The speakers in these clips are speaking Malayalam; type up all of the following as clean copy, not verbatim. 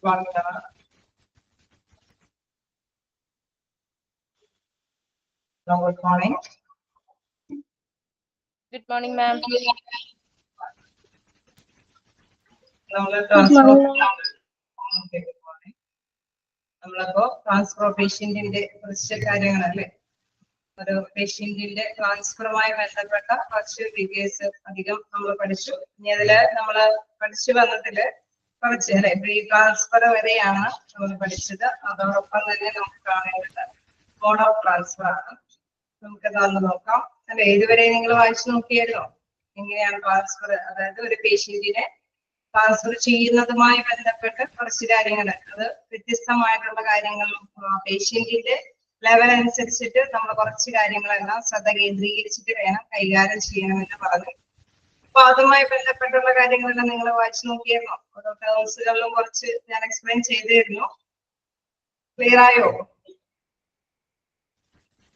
Good morning. Good morning, ma'am. നമ്മളപ്പോ ട്രാൻസ്ഫർ പേഷ്യന്റിന്റെ കുറച്ച് കാര്യങ്ങളല്ലേ, ഒരു പേഷ്യന്റിന്റെ ട്രാൻസ്ഫറുമായി ബന്ധപ്പെട്ട കുറച്ച് ഡീറ്റെയിൽസ് അധികം നമ്മൾ പഠിച്ചു. ഇനി അതില് നമ്മൾ പഠിച്ചു വന്നതില് കുറച്ച് അല്ലെ പ്രീ ട്രാൻസ്ഫർ വരെയാണ് നമ്മൾ പഠിച്ചത്. അതോടൊപ്പം തന്നെ നമുക്ക് കാണേണ്ടത് മോഡ് ഓഫ് ട്രാൻസ്ഫർ ആണ്. നമുക്ക് അതൊന്ന് നോക്കാം അല്ലെ. ഇതുവരെ നിങ്ങൾ വായിച്ചു നോക്കിയാലോ എങ്ങനെയാണ് ട്രാൻസ്ഫർ, അതായത് ഒരു പേഷ്യന്റിനെ ട്രാൻസ്ഫർ ചെയ്യുന്നതുമായി ബന്ധപ്പെട്ട് കുറച്ച് കാര്യങ്ങൾ, അത് വ്യത്യസ്തമായിട്ടുള്ള കാര്യങ്ങളും പേഷ്യന്റിന്റെ ലെവൽ അനുസരിച്ചിട്ട് നമ്മൾ കുറച്ച് കാര്യങ്ങളെല്ലാം ശ്രദ്ധ കേന്ദ്രീകരിച്ചിട്ട് വേണം കൈകാര്യം ചെയ്യണമെന്ന് പറഞ്ഞു. അപ്പൊ അതുമായി ബന്ധപ്പെട്ടുള്ള കാര്യങ്ങളെല്ലാം നിങ്ങൾ വായിച്ചു നോക്കിയായിരുന്നോ? ഓരോ ടേംസുകളിലും കുറച്ച് ഞാൻ എക്സ്പ്ലെയിൻ ചെയ്തിരുന്നു. ക്ലിയർ ആയോ?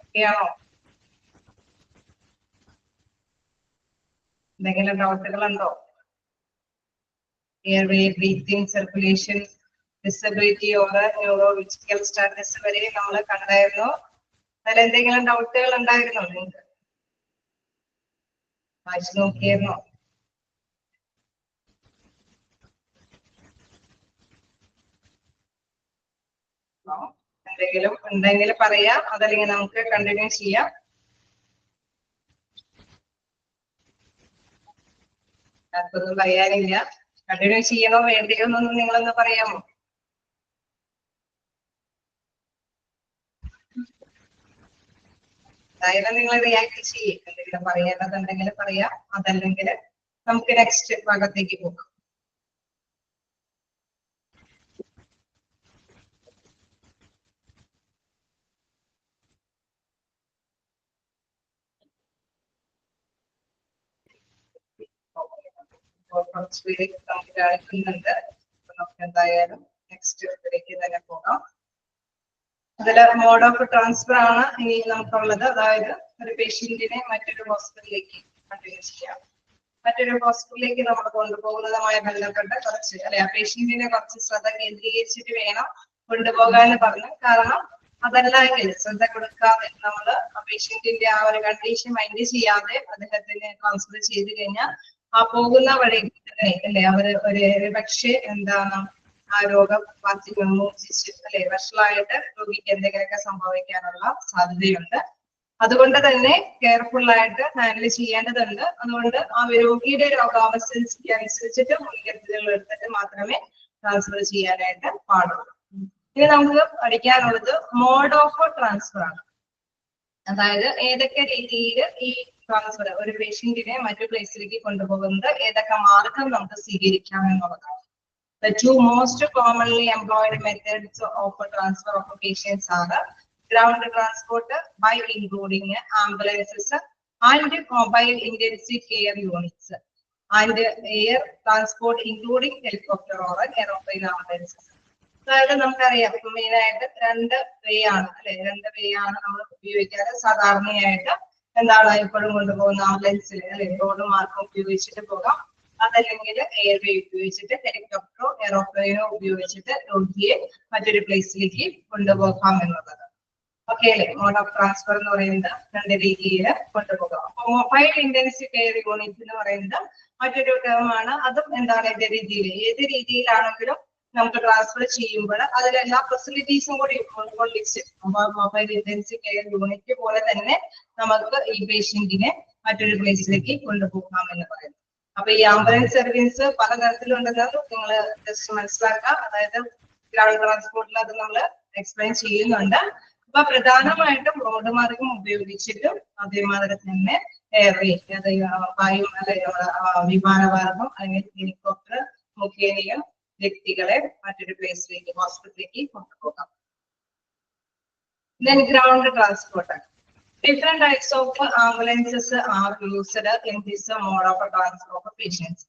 ഓക്കെയാണോ? എന്തെങ്കിലും ഡൗട്ടുകളുണ്ടോ? Airway, breathing, circulation, disability or neurological status വരെ നമ്മൾ കണ്ടായിരുന്നു. അതിൽ എന്തെങ്കിലും ഡൗട്ടുകൾ ഉണ്ടായിരുന്നോ നിങ്ങൾക്ക്? വായിച്ചു നോക്കിയായിരുന്നോ? എന്തെങ്കിലും ഉണ്ടെങ്കിൽ പറയാം, അതല്ലെങ്കിൽ നമുക്ക് കണ്ടിന്യൂ ചെയ്യാം. അതൊന്നും പറയാനില്ല. കണ്ടിന്യൂ ചെയ്യണോ വേണ്ടയോ എന്നൊന്നും നിങ്ങളൊന്ന് പറയാമോ? അതായത് നിങ്ങൾ റിയാക്ട് ചെയ്യും. എന്തെങ്കിലും പറയേണ്ടതുണ്ടെങ്കിൽ പറയാം, അതല്ലെങ്കിൽ നമുക്ക് നെക്സ്റ്റ് ഭാഗത്തേക്ക് പോകാം. കുറച്ച് പേര് നമുക്ക് അയക്കുന്നുണ്ട്. നമുക്ക് എന്തായാലും നെക്സ്റ്റ് ഇതിലേക്ക് തന്നെ പോകാം. അതില് മോഡ് ഓഫ് ട്രാൻസ്ഫർ ആണ് ഇനി നമുക്കുള്ളത്. അതായത് ഒരു പേഷ്യന്റിനെ മറ്റൊരു ഹോസ്പിറ്റലിലേക്ക് കണ്ടിന്യൂ ചെയ്യാം. മറ്റൊരു ഹോസ്പിറ്റലിലേക്ക് നമ്മൾ കൊണ്ടുപോകുന്നതുമായി ബന്ധപ്പെട്ട് കുറച്ച് അല്ലെ, ആ പേഷ്യന്റിനെ കുറച്ച് ശ്രദ്ധ കേന്ദ്രീകരിച്ചിട്ട് വേണം കൊണ്ടുപോകാന്ന് പറഞ്ഞു. കാരണം അതല്ലെങ്കിൽ ശ്രദ്ധ കൊടുക്കാതെ നമ്മള് ആ പേഷ്യന്റിന്റെ ആ ഒരു കണ്ടീഷൻ മൈൻഡ് ചെയ്യാതെ അദ്ദേഹത്തിന് ട്രാൻസ്ഫർ ചെയ്ത് കഴിഞ്ഞാൽ ആ പോകുന്ന വഴി അല്ലെ ഒരു പക്ഷേ എന്താണ് ആ രോഗം മൂർച്ഛിച്ച് അല്ലെ വഷളായിട്ട് രോഗിക്ക് എന്തെങ്കിലുമൊക്കെ സംഭവിക്കാനുള്ള സാധ്യതയുണ്ട്. അതുകൊണ്ട് തന്നെ കെയർഫുൾ ആയിട്ട് ഹാൻഡിൽ ചെയ്യേണ്ടതുണ്ട്. അതുകൊണ്ട് ആ രോഗിയുടെ രോഗാവസ്ഥയ്ക്ക് അനുസരിച്ചിട്ട് മുൻകരുതലുകൾ എടുത്തിട്ട് മാത്രമേ ട്രാൻസ്ഫർ ചെയ്യാനായിട്ട് പാടുള്ളൂ. ഇനി നമുക്ക് പഠിക്കാനുള്ളത് മോഡ് ഓഫ് ട്രാൻസ്ഫർ ആണ്. അതായത് ഏതൊക്കെ രീതിയിൽ ഈ ട്രാൻസ്ഫർ ഒരു പേഷ്യന്റിനെ മറ്റു പ്ലേസിലേക്ക് കൊണ്ടുപോകുന്നത് ഏതൊക്കെ മാർഗം നമുക്ക് സ്വീകരിക്കാം എന്നുള്ളതാണ്. The two most commonly employed methods of transfer of patients are ground transport by including ambulances and mobile intensive care units, and air transport including helicopter or aeroplane ambulances. അതായത് നമുക്കറിയാം മെയിൻ ആയിട്ട് രണ്ട് വേ ആണ് അല്ലെ, രണ്ട് വേ ആണ് നമ്മൾ ഉപയോഗിക്കാറ് സാധാരണയായിട്ട്. എന്താണ് എപ്പോഴും കൊണ്ടുപോകുന്ന ആംബുലൻസിൽ അല്ലെ റോഡ് മാർഗം ഉപയോഗിച്ചിട്ട് പോകാം, അതല്ലെങ്കിൽ എയർവേ ഉപയോഗിച്ചിട്ട് ഹെലികോപ്റ്ററോ എയറോപ്ലെയിനോ ഉപയോഗിച്ചിട്ട് രോഗിയെ മറ്റൊരു പ്ലേസിലേക്ക് കൊണ്ടുപോകാം എന്നുള്ളത്. ഓക്കെ അല്ലെ? മോഡ് ഓഫ് ട്രാൻസ്ഫർ എന്ന് പറയുന്നത് രണ്ട് രീതിയിൽ കൊണ്ടുപോകാം. അപ്പൊ മൊബൈൽ ഇന്റൻസീവ് കെയർ യൂണിറ്റ് എന്ന് പറയുന്നത് മറ്റൊരു ടേം ആണ്. അതും എന്താണ് എന്റെ രീതിയിൽ ഏത് രീതിയിലാണെങ്കിലും നമുക്ക് ട്രാൻസ്ഫർ ചെയ്യുമ്പോൾ അതിലെല്ലാ ഫെസിലിറ്റീസും കൂടി ഉൾക്കൊള്ളിച്ച് മൊബൈൽ ഇന്റൻസീവ് കെയർ യൂണിറ്റ് പോലെ തന്നെ നമുക്ക് ഈ പേഷ്യന്റിനെ മറ്റൊരു പ്ലേസിലേക്ക് കൊണ്ടുപോകാം എന്ന് പറയുന്നത്. അപ്പൊ ഈ ആംബുലൻസ് സർവീസ് പലതരത്തിലുണ്ടെന്ന് നിങ്ങൾ ജസ്റ്റ് മനസ്സിലാക്കാം. അതായത് ഗ്രൗണ്ട് ട്രാൻസ്പോർട്ടിൽ അത് നമ്മൾ എക്സ്പ്ലെയിൻ ചെയ്യുന്നുണ്ട്. അപ്പൊ പ്രധാനമായിട്ടും റോഡ് മാർഗം ഉപയോഗിച്ചിട്ടും അതേമാതിരി തന്നെ എയർവേ വായു വിമാനമാർഗം അല്ലെങ്കിൽ ഹെലികോപ്റ്റർ മുഖേനയും വ്യക്തികളെ മറ്റൊരു പ്ലേസിലേക്ക് ഹോസ്പിറ്റലിലേക്ക് കൊണ്ടുപോകാം. Then ground transport. Different types of ambulances are used in this mode of transport of patients.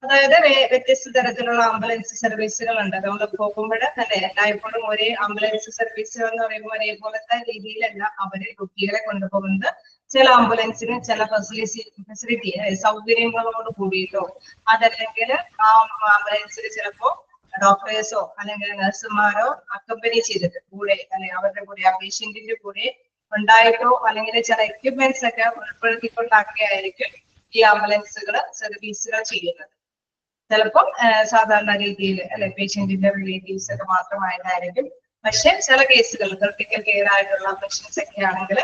അതായത് വ്യത്യസ്ത തരത്തിലുള്ള ആംബുലൻസ് സർവീസുകൾ ഉണ്ട്. നമ്മൾ പോകുമ്പോൾ അല്ലെ എല്ലായ്പ്പോഴും ഒരേ ആംബുലൻസ് സർവീസുകൾ എന്ന് പറയുമ്പോൾ ഒരേപോലത്തെ രീതിയിലല്ല അവര് രോഗികളെ കൊണ്ടുപോകുന്നത്. ചില ആംബുലൻസിന് ചില ഫെസിലിറ്റി സൗകര്യങ്ങളോട് കൂടിയിട്ടോ അതല്ലെങ്കിൽ ആ ആംബുലൻസിൽ ചിലപ്പോ ഡോക്ടേഴ്സോ അല്ലെങ്കിൽ നഴ്സുമാരോ അക്കമ്പനി ചെയ്തിട്ട് കൂടെ അല്ലെങ്കിൽ അവരുടെ കൂടെ ആ പേഷ്യന്റിന്റെ കൂടെ ഉണ്ടായിട്ടോ അല്ലെങ്കിൽ ചില എക്യുപ്മെന്റ്സ് ഒക്കെ ഉൾപ്പെടുത്തിക്കൊണ്ടാക്കിയായിരിക്കും ഈ ആംബുലൻസുകൾ സർവീസുകൾ ചെയ്യുന്നത്. ചിലപ്പോൾ സാധാരണ രീതിയിൽ അല്ലെ പേഷ്യന്റിന്റെ റിലേറ്റീവ്സ് ഒക്കെ മാത്രമായിട്ടായിരിക്കും. പക്ഷെ ചില കേസുകൾ ക്രിട്ടിക്കൽ കെയർ ആയിട്ടുള്ള പേഷ്യൻസ് ഒക്കെ ആണെങ്കിൽ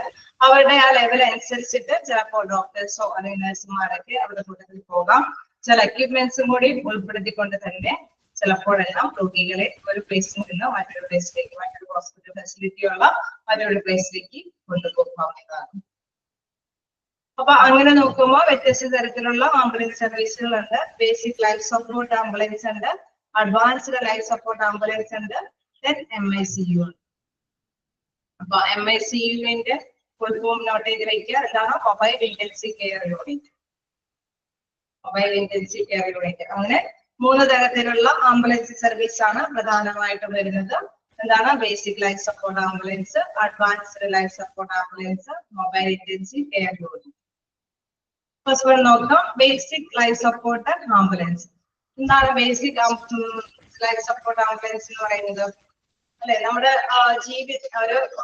അവരുടെ ആ ലെവൽ അനുസരിച്ചിട്ട് ചിലപ്പോൾ ഡോക്ടേഴ്സോ അല്ലെങ്കിൽ നഴ്സുമാരൊക്കെ അവരുടെ കൂട്ടത്തിൽ പോകാം. ചില എക്യുപ്മെന്റ്സും കൂടി ഉൾപ്പെടുത്തിക്കൊണ്ട് തന്നെ ചിലപ്പോഴെല്ലാം രോഗികളെ ഒരു പ്ലേസിൽ നിന്ന് മറ്റൊരു പ്ലേസിലേക്ക്, മറ്റൊരു ഹോസ്പിറ്റൽ ഫെസിലിറ്റി ഉള്ള മറ്റൊരു പ്ലേസിലേക്ക് കൊണ്ടുപോകാവുന്നതാണ്. അപ്പൊ അങ്ങനെ നോക്കുമ്പോൾ വ്യത്യസ്ത തരത്തിലുള്ള ആംബുലൻസ് സർവീസുകളുണ്ട്. ബേസിക് ലൈഫ് സപ്പോർട്ട് ആംബുലൻസ് ഉണ്ട്, അഡ്വാൻസ്ഡ് ലൈഫ് സപ്പോർട്ട് ആംബുലൻസ് ഉണ്ട്, MICU ഉണ്ട്. അപ്പൊ MICUവിന്റെ ഫുൾ ഫോം നോട്ട് ചെയ്ത് വയ്ക്കുക. എന്താണ്? Mobile intensive care unit. Mobile intensive care unit. അങ്ങനെ 3 തരത്തിലുള്ള ആംബുലൻസ് സർവീസ് ആണ് പ്രധാനമായിട്ടും വരുന്നത്. എന്താണ്? Basic life support ambulance, advanced life support ambulance, mobile intensive care unit. First one നോക്കാം, ബേസിക് ലൈഫ് സപ്പോർട്ട് ആംബുലൻസ്. എന്താണ് ബേസിക് ലൈഫ് സപ്പോർട്ട് ആംബുലൻസ് എന്ന് പറയുന്നത്? അല്ലെ, നമ്മുടെ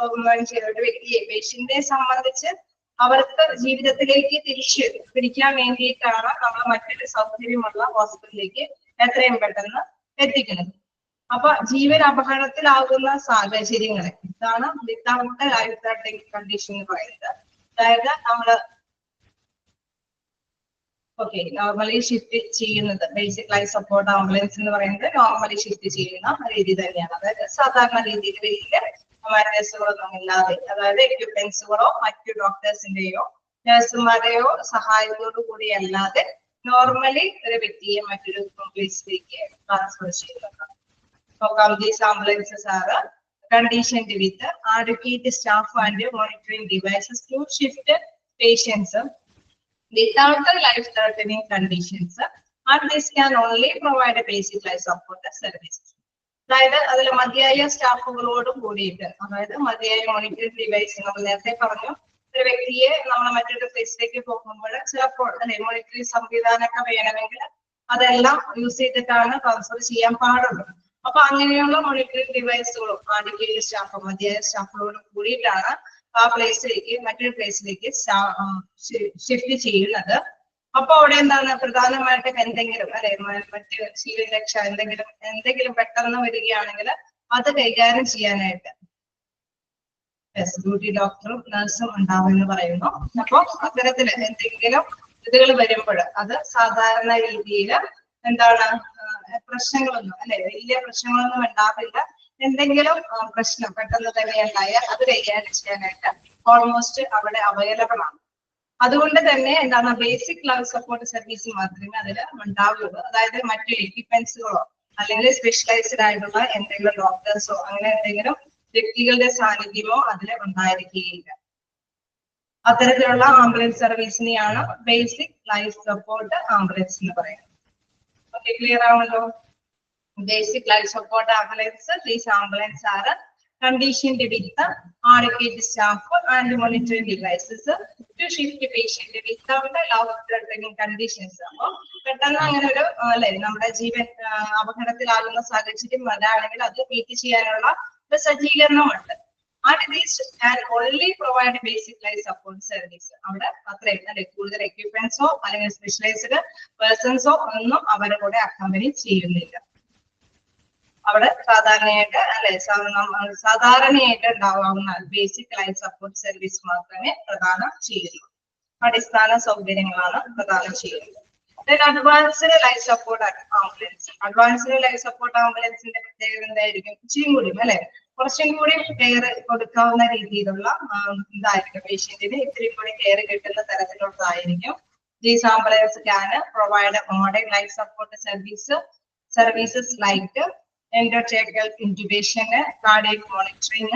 ഒരു മനുഷ്യ, ഒരു വ്യക്തിയെ, പേഷ്യന്റിനെ സംബന്ധിച്ച് അവർക്ക് ജീവിതത്തിലേക്ക് തിരിച്ചു പിടിക്കാൻ വേണ്ടിയിട്ടാണ് നമ്മൾ മറ്റൊരു സൗകര്യമുള്ള ഹോസ്പിറ്റലിലേക്ക് എത്രയും പെട്ടെന്ന് എത്തിക്കുന്നത്. അപ്പൊ ജീവൻ അപകടത്തിലാകുന്ന സാഹചര്യങ്ങളെ ഇതാണ് വിത്തൗട്ട് ലൈഫ് ത്രെട്ടനിങ് കണ്ടീഷൻ എന്ന് പറയുന്നത്. അതായത് നമ്മള് നോർമലി ഷിഫ്റ്റ് ചെയ്യുന്നത്, ബേസിക് ലൈഫ് സപ്പോർട്ട് ആംബുലൻസ് എന്ന് പറയുന്നത് നോർമലി ഷിഫ്റ്റ് ചെയ്യുന്ന രീതി തന്നെയാണ്. അതായത് സാധാരണ രീതിയിൽ വലിയ മാനേഴ്സുകളൊന്നും ഇല്ലാതെ, അതായത് എക്യുപ്മെന്റ്സുകളോ മറ്റു ഡോക്ടേഴ്സിന്റെയോ നഴ്സുമാരെയോ സഹായത്തോടു കൂടി അല്ലാതെ നോർമലി ഒരു വ്യക്തിയെ മറ്റൊരു പ്ലേസിലേക്ക് ട്രാൻസ്ഫർ ചെയ്യുന്നതാണ്. These ambulances are conditioned with adequate staff and monitoring devices to shift patients without the life-threatening conditions, and this can only provide a basic life support services. അതായത് അതിൽ മതിയായ സ്റ്റാഫുകളോടും കൂടിയിട്ട്, അതായത് മതിയായ മോണിറ്ററിംഗ് ഡിവൈസ്, നമ്മൾ നേരത്തെ പറഞ്ഞു ഒരു വ്യക്തിയെ നമ്മൾ മറ്റൊരു പ്ലേസിലേക്ക് പോകുമ്പോൾ ചിലപ്പോൾ അല്ലെ മോണിറ്ററിംഗ് സംവിധാനമൊക്കെ വേണമെങ്കിൽ അതെല്ലാം യൂസ് ചെയ്തിട്ടാണ് ട്രാൻസ്ഫർ ചെയ്യാൻ പാടുള്ളൂ. അപ്പൊ അങ്ങനെയുള്ള മോണിറ്ററിംഗ് ഡിവൈസുകളും ആദ്യ സ്റ്റാഫ്, മതിയായ സ്റ്റാഫുകളോട് കൂടിയിട്ടാണ് ആ പ്ലേസിലേക്ക് മറ്റൊരു പ്ലേസിലേക്ക് ഷിഫ്റ്റ് ചെയ്യുന്നത്. അപ്പൊ അവിടെ എന്താണ് പ്രധാനമായിട്ടും എന്തെങ്കിലും അല്ലെ മറ്റ് ജീവരക്ഷ എന്തെങ്കിലും പെട്ടെന്ന് വരികയാണെങ്കിൽ അത് കൈകാര്യം ചെയ്യാനായിട്ട് ഡ്യൂട്ടി ഡോക്ടറും നഴ്സും ഉണ്ടാവുമെന്ന് പറയുന്നു. അപ്പൊ അത്തരത്തില് എന്തെങ്കിലും ഇതുകൾ വരുമ്പോൾ അത് സാധാരണ രീതിയിൽ എന്താണ് പ്രശ്നങ്ങളൊന്നും അല്ലെ വലിയ പ്രശ്നങ്ങളൊന്നും ഉണ്ടാവില്ല. എന്തെങ്കിലും പ്രശ്നം പെട്ടെന്ന് തന്നെ ഉണ്ടായാൽ അത് കൈകാര്യം ചെയ്യാനായിട്ട് ഓൾമോസ്റ്റ് അവിടെ അവൈലബിൾ ആണ്. അതുകൊണ്ട് തന്നെ എന്താണ് ബേസിക് ലൈഫ് സപ്പോർട്ട് സർവീസ് മാത്രമേ അതിൽ ഉണ്ടാവുള്ളൂ. അതായത് മറ്റു എക്യുപ്മെന്റ്സുകളോ അല്ലെങ്കിൽ സ്പെഷ്യലൈസ്ഡ് ആയിട്ടുള്ള എന്തെങ്കിലും ഡോക്ടേഴ്സോ അങ്ങനെ എന്തെങ്കിലും വ്യക്തികളുടെ സാന്നിധ്യമോ അതിൽ ഉണ്ടായിരിക്കുകയില്ല. അത്തരത്തിലുള്ള ആംബുലൻസ് സർവീസിനെയാണ് ബേസിക് ലൈഫ് സപ്പോർട്ട് ആംബുലൻസ് എന്ന് പറയുന്നത്. ഓക്കെ, ക്ലിയർ ആണല്ലോ? Basic life support ambulance. These ambulances are conditioned with adequate staff and monitoring devices to shift the patient without the life-threatening conditions. അപ്പോൾ പെട്ടെന്ന് അങ്ങനെ ഒരു അല്ലെ നമ്മുടെ ജീവൻ അപകടത്തിലാകുന്ന സാഹചര്യം വരാണെങ്കിൽ അത് മീറ്റ് ചെയ്യാനുള്ള ഒരു സജ്ജീകരണമുണ്ട്. And these can only provide basic life support service. അവിടെ അത്രയും അല്ലെ കൂടുതൽ എക്യുപ്മെന്റ്സോ അല്ലെങ്കിൽ സ്പെഷ്യലൈസ്ഡ് പേഴ്സൺസോ ഒന്നും അവരുടെ കൂടെ അക്കമ്പനി ചെയ്യുന്നില്ല. അവിടെ സാധാരണയായിട്ട് അല്ലെ സാധാരണയായിട്ട് ഉണ്ടാവാവുന്ന ബേസിക് ലൈഫ് സപ്പോർട്ട് സർവീസ് മാത്രമേ പ്രദാനം ചെയ്യുന്നു. അടിസ്ഥാന സൗകര്യങ്ങളാണ് പ്രദാനം ചെയ്യുന്നത്. Advanced life support ambulance. Advanced life support ആംബുലൻസിന്റെ പ്രത്യേകത എന്തായിരിക്കും? കുറച്ചും കൂടി കെയർ കൊടുക്കാവുന്ന രീതിയിലുള്ള ഇതായിരിക്കും, പേഷ്യന്റിന് ഇത്തിരി കൂടി കെയർ കിട്ടുന്ന തരത്തിലുള്ളതായിരിക്കും. These ambulances can provide modern life support services like endotracheal intubation, cardiac monitoring,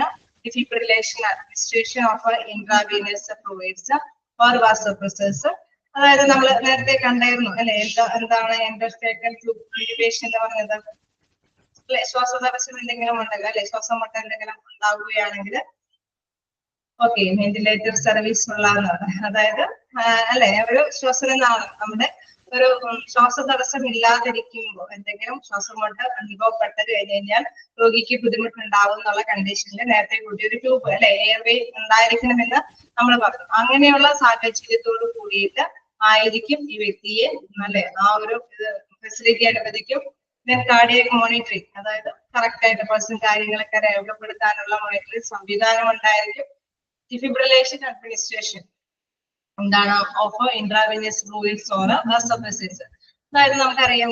defibrillation, administration of intravenous fluids or vasopressors. അതായത് നമ്മൾ നേരത്തെ കണ്ടായിരുന്നു അല്ലെ എന്താണ് എൻഡോട്രാക്കിയൽ ഇന്റubation എന്ന് പറഞ്ഞത്? അല്ലെ ശ്വാസതടസ്സം എന്തെങ്കിലും ഉണ്ടല്ലോ അല്ലെ, ശ്വാസമുട്ട എന്തെങ്കിലും ഉണ്ടാവുകയാണെങ്കിൽ വെന്റിലേറ്റർ സർവീസ് ഉള്ളതാണ്. അതായത് അല്ലെ ഒരു ശ്വസന നാളം നമ്മുടെ ഒരു ശ്വാസതടസ്സം ഇല്ലാതിരിക്കുമ്പോൾ എന്തെങ്കിലും ശ്വാസമുട്ട് അനുഭവപ്പെട്ട് കഴിഞ്ഞാൽ രോഗിക്ക് ബുദ്ധിമുട്ടുണ്ടാവും എന്നുള്ള കണ്ടീഷനിൽ നേരത്തെ കൂടി ഒരു ട്യൂബ് അല്ലെ എയർവേ ഉണ്ടായിരിക്കണമെന്ന് നമ്മൾ പറഞ്ഞു. അങ്ങനെയുള്ള സാഹചര്യത്തോട് കൂടിയിട്ട് ആയിരിക്കും ഈ വ്യക്തിയെ അല്ലെ ആ ഒരു ഫെസിലിറ്റി അനുവദിക്കും. കാർഡിയക് മോണിറ്ററിംഗ്, അതായത് കറക്റ്റ് ആയിട്ട് പേഴ്സൺ കാര്യങ്ങളൊക്കെ രേഖപ്പെടുത്താനുള്ള മോണിറ്ററിംഗ് സംവിധാനം ഉണ്ടായിരിക്കും. ഡിഫിബ്രിലേഷൻ അഡ്മിനിസ്ട്രേഷൻ എന്താണ് ഓഫ് ഇൻട്രാവെനസ് ഫ്ലൂയിഡ്സ് ഓർ വാസോപ്രസേഴ്സ്. അതായത് നമുക്കറിയാം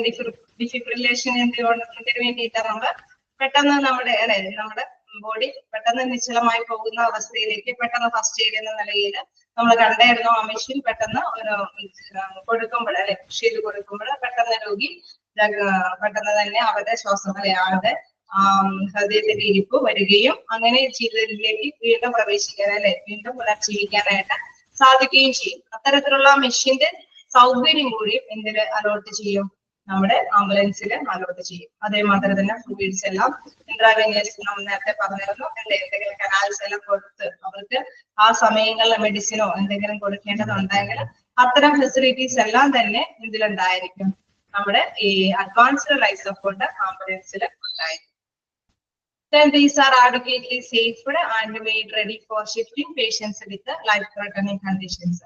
ഡിഫിബ്രിലേഷൻ എന്തിനു വേണ്ടിയിട്ട് നമ്മൾ പെട്ടെന്ന് നമ്മുടെ ബോഡി പെട്ടെന്ന് നിശ്ചലമായി പോകുന്ന അവസ്ഥയിലേക്ക് പെട്ടെന്ന് ഫസ്റ്റ് എയ്ഡ് എന്ന നിലയിൽ നമ്മൾ കണ്ടായിരുന്നു ആ മെഷീൻ പെട്ടെന്ന് ഒരു കൊടുക്കുമ്പോൾ അല്ലെ പുഷ് ചെയ്ത് കൊടുക്കുമ്പോൾ പെട്ടെന്ന് രോഗി പെട്ടെന്ന് തന്നെ അവരുടെ ശ്വാസം ആളുടെ ഹൃദയത്തിന്റെ ഇരിപ്പ് വരികയും അങ്ങനെ ജീവിതത്തിലേക്ക് വീണ്ടും പ്രവേശിക്കാൻ അല്ലെ വീണ്ടും പുനർജീവിക്കാനായിട്ട് സാധിക്കുകയും ചെയ്യും. അത്തരത്തിലുള്ള മെഷീന്റെ സൗകര്യം കൂടി എന്തിന് അലോട്ട് ചെയ്യും, നമ്മുടെ ആംബുലൻസിൽ അലോട്ട് ചെയ്യും. അതേമാതിരി തന്നെ ഫ്ലൂയിഡ്സ് എല്ലാം ഇൻട്രാവെനസ് നമ്മൾ നേരത്തെ പറഞ്ഞിരുന്നു എന്തെങ്കിലും കനാൽസ് എല്ലാം കൊടുത്ത് അവർക്ക് ആ സമയങ്ങളിൽ മെഡിസിനോ എന്തെങ്കിലും കൊടുക്കേണ്ടതുണ്ടെങ്കിൽ അത്തരം ഫെസിലിറ്റീസ് എല്ലാം തന്നെ ഇതിലുണ്ടായിരിക്കും, നമ്മുടെ ഈ അഡ്വാൻസ്ഡ് ലൈഫ് സപ്പോർട്ട് ആംബുലൻസിൽ ഉണ്ടായിരിക്കും. Then these are adequately saved and made ready for shifting patients with life-threatening conditions.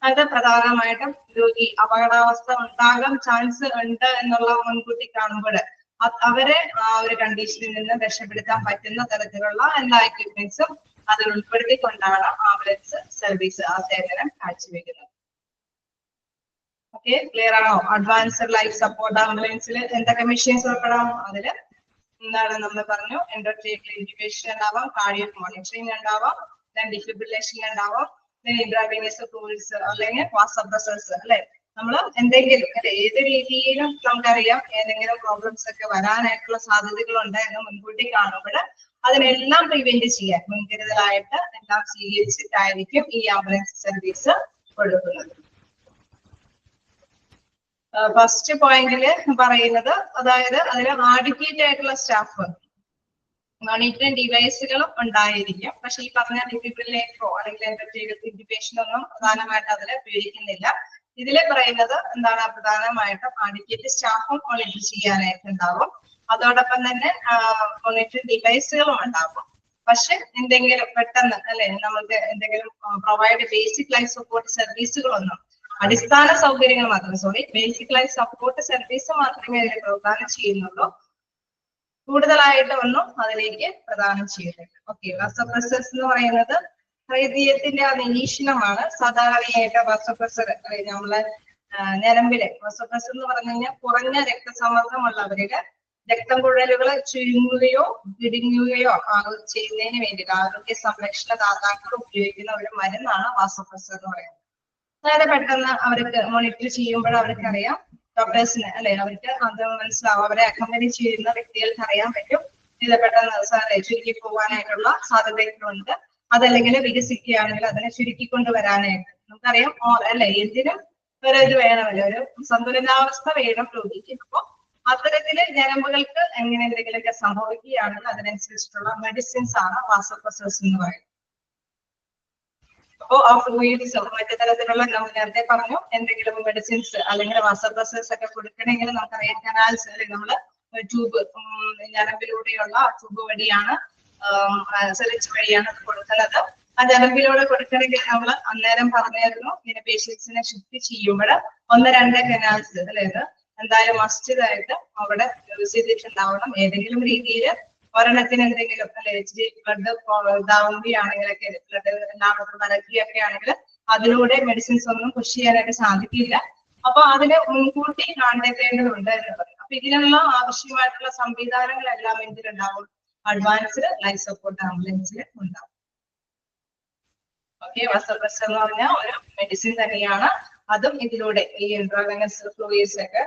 അത് പ്രധാനമായിട്ടും രോഗി അപകടാവസ്ഥ ഉണ്ടാകാൻ ചാൻസ് ഉണ്ട് എന്നുള്ള മുൻകൂട്ടി കാണുമ്പോൾ അവരെ ആ ഒരു കണ്ടീഷനിൽ നിന്ന് രക്ഷപ്പെടുത്താൻ പറ്റുന്ന തരത്തിലുള്ള എല്ലാ എക്യുപ്മെന്റ്സും അതിൽ ഉൾപ്പെടുത്തിക്കൊണ്ടാണ് ആംബുലൻസ് സർവീസ് ആ സേവനം കാഴ്ചവെക്കുന്നത്. ഓക്കെ, ക്ലിയർ ആണോ? അഡ്വാൻസ്ഡ് ലൈഫ് സപ്പോർട്ട് ആംബുലൻസിൽ എന്തൊക്കെ മെഷീൻസ് ഉൾപ്പെടാം? അതില് എന്താണ് നമ്മൾ പറഞ്ഞു, എൻഡോട്രേക്കിയൽ ഇൻക്യുബേഷൻ ഉണ്ടാവാം, കാർഡിയക് മോണിറ്ററിംഗ് ഉണ്ടാവാം, ഡിഫിബ്രിലേഷൻ ഉണ്ടാവാം, ഇൻട്രാവെനസ് ഫ്ലൂയിഡ്സ് അല്ലെങ്കിൽ വാസോപ്രസേഴ്സ് അല്ലെ. നമ്മൾ എന്തെങ്കിലും അല്ലെ ഏത് രീതിയിലും നമുക്കറിയാം ഏതെങ്കിലും പ്രോബ്ലംസ് ഒക്കെ വരാനായിട്ടുള്ള സാധ്യതകളുണ്ട് എന്ന് മുൻകൂട്ടി കാണുമ്പോൾ അതിനെല്ലാം പ്രിവെന്റ് ചെയ്യാൻ മുൻകരുതലായിട്ട് എല്ലാം സ്വീകരിച്ചിട്ടായിരിക്കും ഈ ആംബുലൻസ് സർവീസ് കൊടുക്കുന്നത്. ഫസ്റ്റ് പോയിന്റില് പറയുന്നത് അതായത് അതിന് ആഡിക്വേറ്റ് ആയിട്ടുള്ള സ്റ്റാഫ് മോണിറ്ററിംഗ് ഡിവൈസുകളും ഉണ്ടായിരിക്കും. പക്ഷെ ഈ പറഞ്ഞ ഡിഫിബ്രിലേറ്ററോ അല്ലെങ്കിൽ ഇൻക്യുബേഷനോ ഒന്നും പ്രധാനമായിട്ട് അതിൽ ഉപയോഗിക്കുന്നില്ല. ഇതില് പറയുന്നത് എന്താണ്, പ്രധാനമായിട്ടും ആഡിക്വേറ്റ് സ്റ്റാഫും മോണിറ്റർ ചെയ്യാനായിട്ട് ഉണ്ടാവും. അതോടൊപ്പം തന്നെ മോണിറ്ററിംഗ് ഡിവൈസുകളും ഉണ്ടാവും. പക്ഷെ എന്തെങ്കിലും പെട്ടെന്ന് അല്ലെ നമുക്ക് എന്തെങ്കിലും പ്രൊവൈഡ് ബേസിക് ലൈഫ് സപ്പോർട്ട് സർവീസുകളൊന്നും അടിസ്ഥാന സൗകര്യങ്ങൾ മാത്രം ബേസിക് ലൈഫ് സപ്പോർട്ട് സർവീസ് മാത്രമേ അതിൽ പ്രദാനം ചെയ്യുന്നുള്ളൂ. കൂടുതലായിട്ട് ഒന്നും അതിലേക്ക് പ്രദാനം ചെയ്യുന്നില്ല. ഓക്കെ, വാസോപ്രസേഴ്സ് എന്ന് പറയുന്നത് ഹൃദയത്തിന്റെ ആ നിരീക്ഷണമാണ്. സാധാരണയായിട്ട് വാസോപ്രസർ നമ്മളെ ഞരമ്പിലെ വാസോപ്രസർ എന്ന് പറഞ്ഞു കഴിഞ്ഞാൽ കുറഞ്ഞ രക്തസമ്മർദ്ദമുള്ളവരില് രക്തം കുഴലുകൾ ചുരുങ്ങുകയോ ഇടുങ്ങുകയോ ചെയ്യുന്നതിന് വേണ്ടിയിട്ട് ആരോഗ്യ സംരക്ഷണ ദാതാക്കൾ ഉപയോഗിക്കുന്ന ഒരു മരുന്നാണ് വാസോപ്രസർ എന്ന് പറയുന്നത്. അതായത് പെട്ടെന്ന് അവർക്ക് മോണിറ്റർ ചെയ്യുമ്പോൾ അവർക്ക് അറിയാം, ഡോക്ടേഴ്സിന് അല്ലെ അവർക്ക് അത് മനസ്സിലാവും, അവരെ അക്കമ്പനി ചെയ്യുന്ന വ്യക്തികൾക്ക് അറിയാൻ പറ്റും ഇത് പെട്ടെന്ന് ചുരുക്കി പോകാനായിട്ടുള്ള സാധ്യതകളുണ്ട്. അതല്ലെങ്കിൽ വികസിക്കുകയാണെങ്കിൽ അതിനെ ചുരുക്കിക്കൊണ്ടുവരാനായിട്ട് നമുക്കറിയാം അല്ലെ എന്തിനും ഒരു വേണമല്ലോ, ഒരു സന്തുലനാവസ്ഥ വേണം രോഗിക്ക്. അപ്പൊ അത്തരത്തില് ഞരമ്പുകൾക്ക് എങ്ങനെ എന്തെങ്കിലുമൊക്കെ സംഭവിക്കുകയാണെങ്കിൽ അതിനനുസരിച്ചിട്ടുള്ള മെഡിസിൻസ് ആണ് വാസോപ്രസേഴ്സ് എന്ന് പറയുന്നത്. അപ്പോ ആ ഫ്ലൂയിഡ്സ് മറ്റു തരത്തിലുള്ള നേരത്തെ പറഞ്ഞു എന്തെങ്കിലും മെഡിസിൻസ് അല്ലെങ്കിൽ വാസോപ്രസേഴ്സ് ഒക്കെ കൊടുക്കണമെങ്കിൽ നമുക്കറിയാം കനാൽസ് അല്ലെങ്കിൽ നമ്മള് ട്യൂബ് ഞരമ്പിലൂടെയുള്ള ട്യൂബ് വഴിയാണ് സിറിഞ്ച് വഴിയാണ് അത് കൊടുക്കുന്നത്. ആ ഞരമ്പിലൂടെ കൊടുക്കണമെങ്കിൽ നമ്മൾ അന്നേരം പറഞ്ഞായിരുന്നു ഇങ്ങനെ പേഷ്യൻസിനെ ഷിഫ്റ്റ് ചെയ്യുമ്പോൾ 1-2 കനാൽസ് അതായത് എന്തായാലും മസ്റ്റിതായിട്ട് അവിടെ യൂസ് ചെയ്തിട്ടുണ്ടാവണം. ഏതെങ്കിലും രീതിയിൽ ഒരെണ്ണത്തിന് എന്തെങ്കിലും അല്ലെ ബ്ലഡ് ഇതാവുകയാണെങ്കിലൊക്കെ ബ്ലഡ് എല്ലാവർക്കും വരയ്ക്കുകയൊക്കെ ആണെങ്കിൽ അതിലൂടെ മെഡിസിൻസ് ഒന്നും പുഷ് ചെയ്യാനായിട്ട് സാധിക്കില്ല. അപ്പൊ അതിന് മുൻകൂട്ടി കണ്ടെത്തേണ്ടതുണ്ട് എന്ന് പറയും. അപ്പൊ ഇതിനുള്ള ആവശ്യമായിട്ടുള്ള സംവിധാനങ്ങളെല്ലാം എന്തിലുണ്ടാവും, അഡ്വാൻസ്ഡ് ലൈഫ് സപ്പോർട്ട് ആംബുലൻസിൽ ഉണ്ടാവും. ഓക്കെ, വാസോപ്രസർ എന്ന് പറഞ്ഞാൽ ഒരു മെഡിസിൻ തന്നെയാണ്. അതും ഇതിലൂടെ ഈ ഇൻട്രാവെനസ് ഫ്ലൂയിഡ്സ് ഒക്കെ